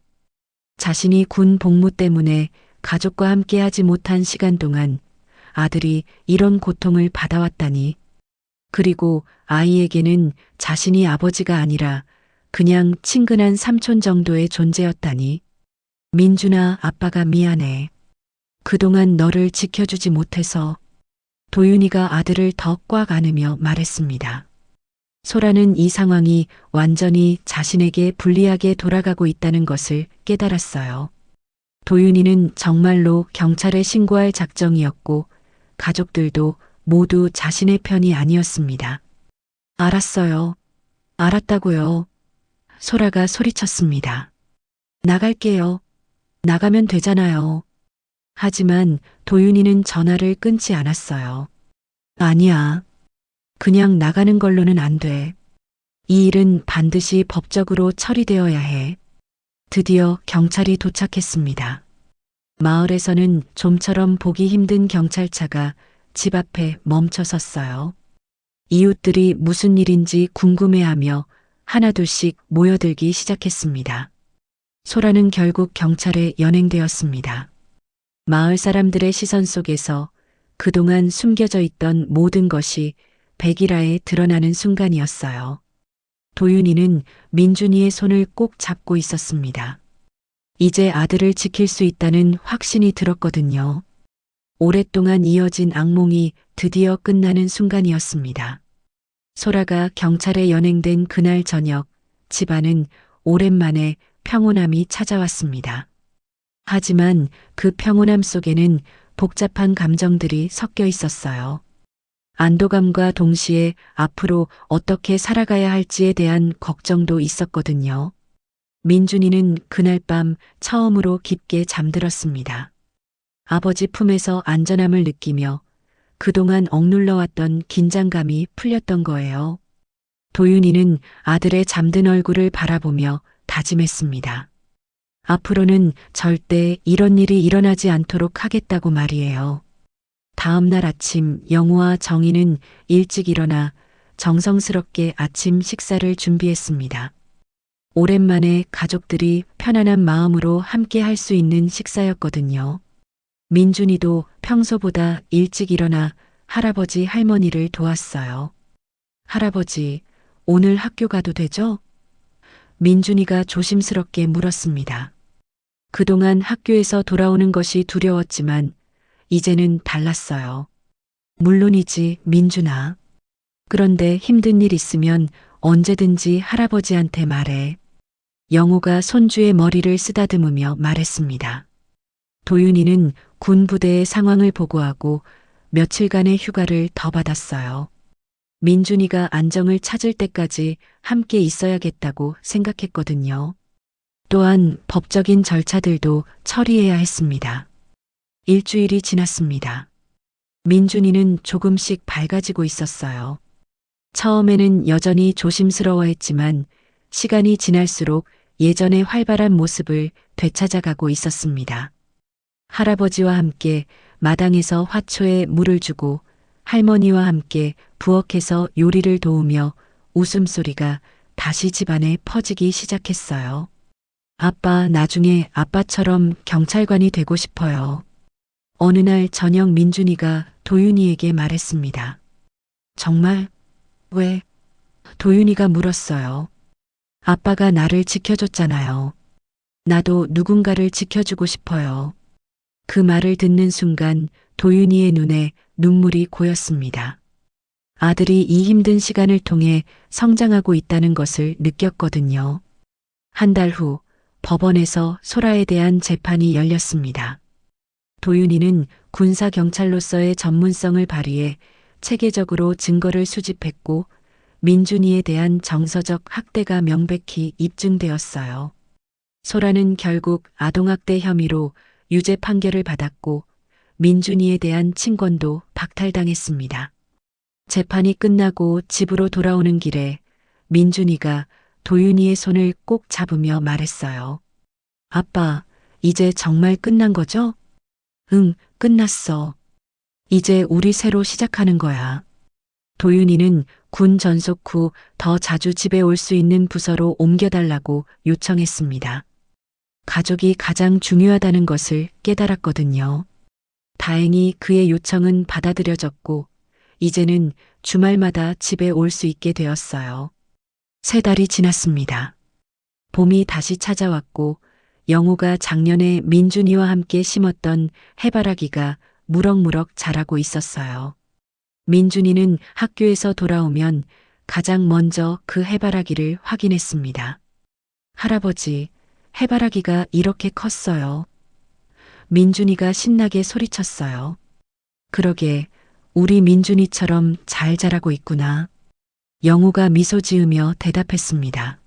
자신이 군 복무 때문에 가족과 함께 하지 못한 시간 동안 아들이 이런 고통을 받아왔다니. 그리고 아이에게는 자신이 아버지가 아니라 그냥 친근한 삼촌 정도의 존재였다니. 민준아, 아빠가 미안해. 그동안 너를 지켜주지 못해서. 도윤이가 아들을 더 꽉 안으며 말했습니다. 소라는 이 상황이 완전히 자신에게 불리하게 돌아가고 있다는 것을 깨달았어요. 도윤이는 정말로 경찰에 신고할 작정이었고 가족들도 모두 자신의 편이 아니었습니다. 알았어요. 알았다고요. 소라가 소리쳤습니다. 나갈게요. 나가면 되잖아요. 하지만 도윤이는 전화를 끊지 않았어요. 아니야. 그냥 나가는 걸로는 안 돼. 이 일은 반드시 법적으로 처리되어야 해. 드디어 경찰이 도착했습니다. 마을에서는 좀처럼 보기 힘든 경찰차가 집 앞에 멈춰 섰어요. 이웃들이 무슨 일인지 궁금해하며 하나둘씩 모여들기 시작했습니다. 소라는 결국 경찰에 연행되었습니다. 마을 사람들의 시선 속에서 그동안 숨겨져 있던 모든 것이 백일하에 드러나는 순간이었어요. 도윤이는 민준이의 손을 꼭 잡고 있었습니다. 이제 아들을 지킬 수 있다는 확신이 들었거든요. 오랫동안 이어진 악몽이 드디어 끝나는 순간이었습니다. 소라가 경찰에 연행된 그날 저녁, 집안은 오랜만에 평온함이 찾아왔습니다. 하지만 그 평온함 속에는 복잡한 감정들이 섞여 있었어요. 안도감과 동시에 앞으로 어떻게 살아가야 할지에 대한 걱정도 있었거든요. 민준이는 그날 밤 처음으로 깊게 잠들었습니다. 아버지 품에서 안전함을 느끼며 그동안 억눌러왔던 긴장감이 풀렸던 거예요. 도윤이는 아들의 잠든 얼굴을 바라보며 다짐했습니다. 앞으로는 절대 이런 일이 일어나지 않도록 하겠다고 말이에요. 다음 날 아침 영우와 정희는 일찍 일어나 정성스럽게 아침 식사를 준비했습니다. 오랜만에 가족들이 편안한 마음으로 함께 할 수 있는 식사였거든요. 민준이도 평소보다 일찍 일어나 할아버지 할머니를 도왔어요. 할아버지, 오늘 학교 가도 되죠? 민준이가 조심스럽게 물었습니다. 그동안 학교에서 돌아오는 것이 두려웠지만 이제는 달랐어요. 물론이지, 민준아. 그런데 힘든 일 있으면 언제든지 할아버지한테 말해. 영호가 손주의 머리를 쓰다듬으며 말했습니다. 도윤이는 군 부대의 상황을 보고하고 며칠간의 휴가를 더 받았어요. 민준이가 안정을 찾을 때까지 함께 있어야겠다고 생각했거든요. 또한 법적인 절차들도 처리해야 했습니다. 일주일이 지났습니다. 민준이는 조금씩 밝아지고 있었어요. 처음에는 여전히 조심스러워했지만 시간이 지날수록 예전의 활발한 모습을 되찾아가고 있었습니다. 할아버지와 함께 마당에서 화초에 물을 주고 할머니와 함께 부엌에서 요리를 도우며 웃음소리가 다시 집안에 퍼지기 시작했어요. 아빠, 나중에 아빠처럼 경찰관이 되고 싶어요. 어느 날 저녁 민준이가 도윤이에게 말했습니다. 정말? 왜? 도윤이가 물었어요. 아빠가 나를 지켜줬잖아요. 나도 누군가를 지켜주고 싶어요. 그 말을 듣는 순간 도윤이의 눈에 눈물이 고였습니다. 아들이 이 힘든 시간을 통해 성장하고 있다는 것을 느꼈거든요. 한 달 후 법원에서 소라에 대한 재판이 열렸습니다. 도윤이는 군사경찰로서의 전문성을 발휘해 체계적으로 증거를 수집했고 민준이에 대한 정서적 학대가 명백히 입증되었어요. 소라는 결국 아동학대 혐의로 유죄 판결을 받았고 민준이에 대한 친권도 박탈당했습니다. 재판이 끝나고 집으로 돌아오는 길에 민준이가 도윤이의 손을 꼭 잡으며 말했어요. 아빠, 이제 정말 끝난 거죠? 응, 끝났어. 이제 우리 새로 시작하는 거야. 도윤이는 군 전속 후 더 자주 집에 올 수 있는 부서로 옮겨달라고 요청했습니다. 가족이 가장 중요하다는 것을 깨달았거든요. 다행히 그의 요청은 받아들여졌고 이제는 주말마다 집에 올 수 있게 되었어요. 3달이 지났습니다. 봄이 다시 찾아왔고 영호가 작년에 민준이와 함께 심었던 해바라기가 무럭무럭 자라고 있었어요. 민준이는 학교에서 돌아오면 가장 먼저 그 해바라기를 확인했습니다. 할아버지, 해바라기가 이렇게 컸어요. 민준이가 신나게 소리쳤어요. 그러게, 우리 민준이처럼 잘 자라고 있구나. 영호가 미소 지으며 대답했습니다.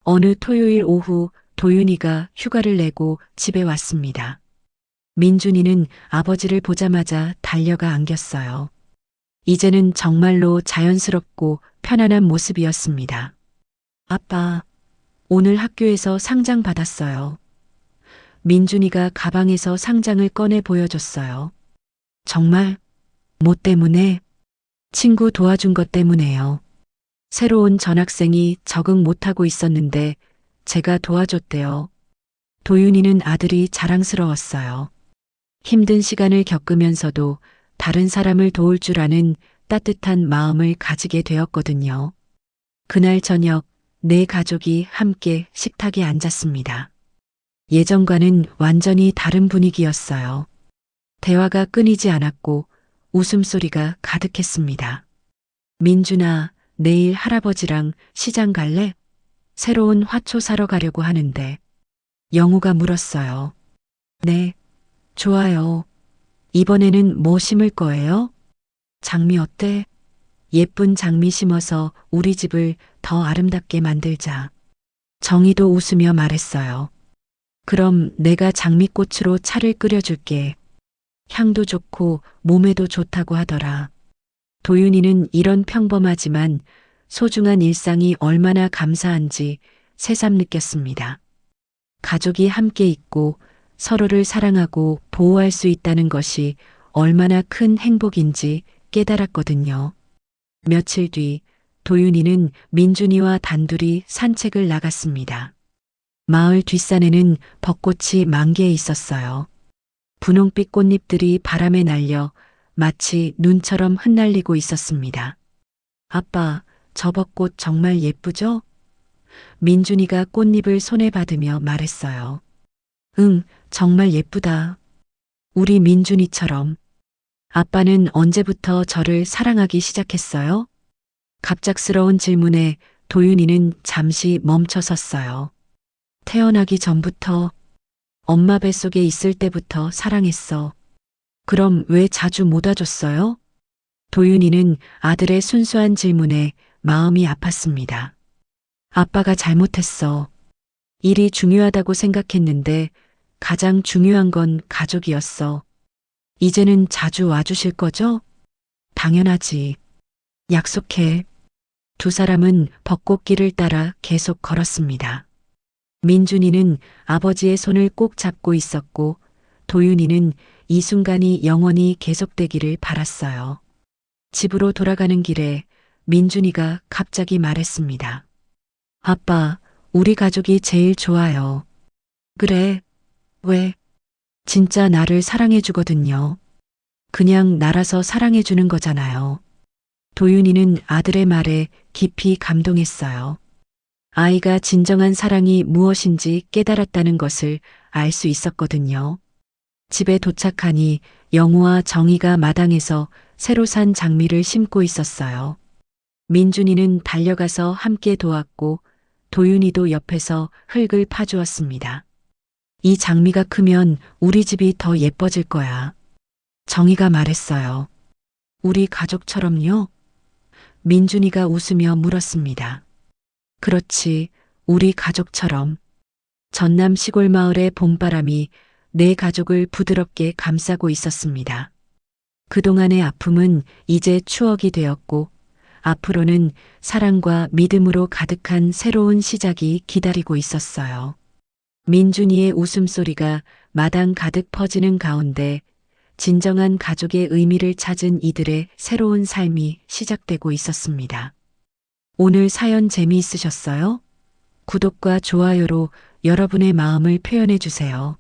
어느 토요일 오후 도윤이가 휴가를 내고 집에 왔습니다. 민준이는 아버지를 보자마자 달려가 안겼어요. 이제는 정말로 자연스럽고 편안한 모습이었습니다. 아빠, 오늘 학교에서 상장 받았어요. 민준이가 가방에서 상장을 꺼내 보여줬어요. 정말? 뭐 때문에? 친구 도와준 것 때문에요. 새로운 전학생이 적응 못하고 있었는데 제가 도와줬대요. 도윤이는 아들이 자랑스러웠어요. 힘든 시간을 겪으면서도 다른 사람을 도울 줄 아는 따뜻한 마음을 가지게 되었거든요. 그날 저녁 네 가족이 함께 식탁에 앉았습니다. 예전과는 완전히 다른 분위기였어요. 대화가 끊이지 않았고 웃음소리가 가득했습니다. 민준아, 내일 할아버지랑 시장 갈래? 새로운 화초 사러 가려고 하는데. 영우가 물었어요. 네, 좋아요. 이번에는 뭐 심을 거예요? 장미 어때? 예쁜 장미 심어서 우리 집을 더 아름답게 만들자. 정희도 웃으며 말했어요. 그럼 내가 장미꽃으로 차를 끓여줄게. 향도 좋고 몸에도 좋다고 하더라. 도윤이는 이런 평범하지만 소중한 일상이 얼마나 감사한지 새삼 느꼈습니다. 가족이 함께 있고 서로를 사랑하고 보호할 수 있다는 것이 얼마나 큰 행복인지 깨달았거든요. 며칠 뒤 도윤이는 민준이와 단둘이 산책을 나갔습니다. 마을 뒷산에는 벚꽃이 만개해 있었어요. 분홍빛 꽃잎들이 바람에 날려 마치 눈처럼 흩날리고 있었습니다. 아빠, 저 벚꽃 정말 예쁘죠? 민준이가 꽃잎을 손에 받으며 말했어요. 응, 정말 예쁘다. 우리 민준이처럼. 아빠는 언제부터 저를 사랑하기 시작했어요? 갑작스러운 질문에 도윤이는 잠시 멈춰 섰어요. 태어나기 전부터, 엄마 뱃속에 있을 때부터 사랑했어. 그럼 왜 자주 못 와줬어요? 도윤이는 아들의 순수한 질문에 마음이 아팠습니다. 아빠가 잘못했어. 일이 중요하다고 생각했는데 가장 중요한 건 가족이었어. 이제는 자주 와주실 거죠? 당연하지. 약속해. 두 사람은 벚꽃길을 따라 계속 걸었습니다. 민준이는 아버지의 손을 꼭 잡고 있었고 도윤이는 이 순간이 영원히 계속되기를 바랐어요. 집으로 돌아가는 길에 민준이가 갑자기 말했습니다. 아빠, 우리 가족이 제일 좋아요. 그래, 왜? 진짜 나를 사랑해주거든요. 그냥 나라서 사랑해주는 거잖아요. 도윤이는 아들의 말에 깊이 감동했어요. 아이가 진정한 사랑이 무엇인지 깨달았다는 것을 알 수 있었거든요. 집에 도착하니 영우와 정희가 마당에서 새로 산 장미를 심고 있었어요. 민준이는 달려가서 함께 도왔고 도윤이도 옆에서 흙을 파주었습니다. 이 장미가 크면 우리 집이 더 예뻐질 거야. 정희가 말했어요. 우리 가족처럼요? 민준이가 웃으며 물었습니다. 그렇지, 우리 가족처럼. 전남 시골 마을의 봄바람이 내 가족을 부드럽게 감싸고 있었습니다. 그동안의 아픔은 이제 추억이 되었고 앞으로는 사랑과 믿음으로 가득한 새로운 시작이 기다리고 있었어요. 민준이의 웃음소리가 마당 가득 퍼지는 가운데 진정한 가족의 의미를 찾은 이들의 새로운 삶이 시작되고 있었습니다. 오늘 사연 재미있으셨어요? 구독과 좋아요로 여러분의 마음을 표현해 주세요.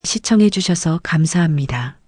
시청해 주셔서 감사합니다.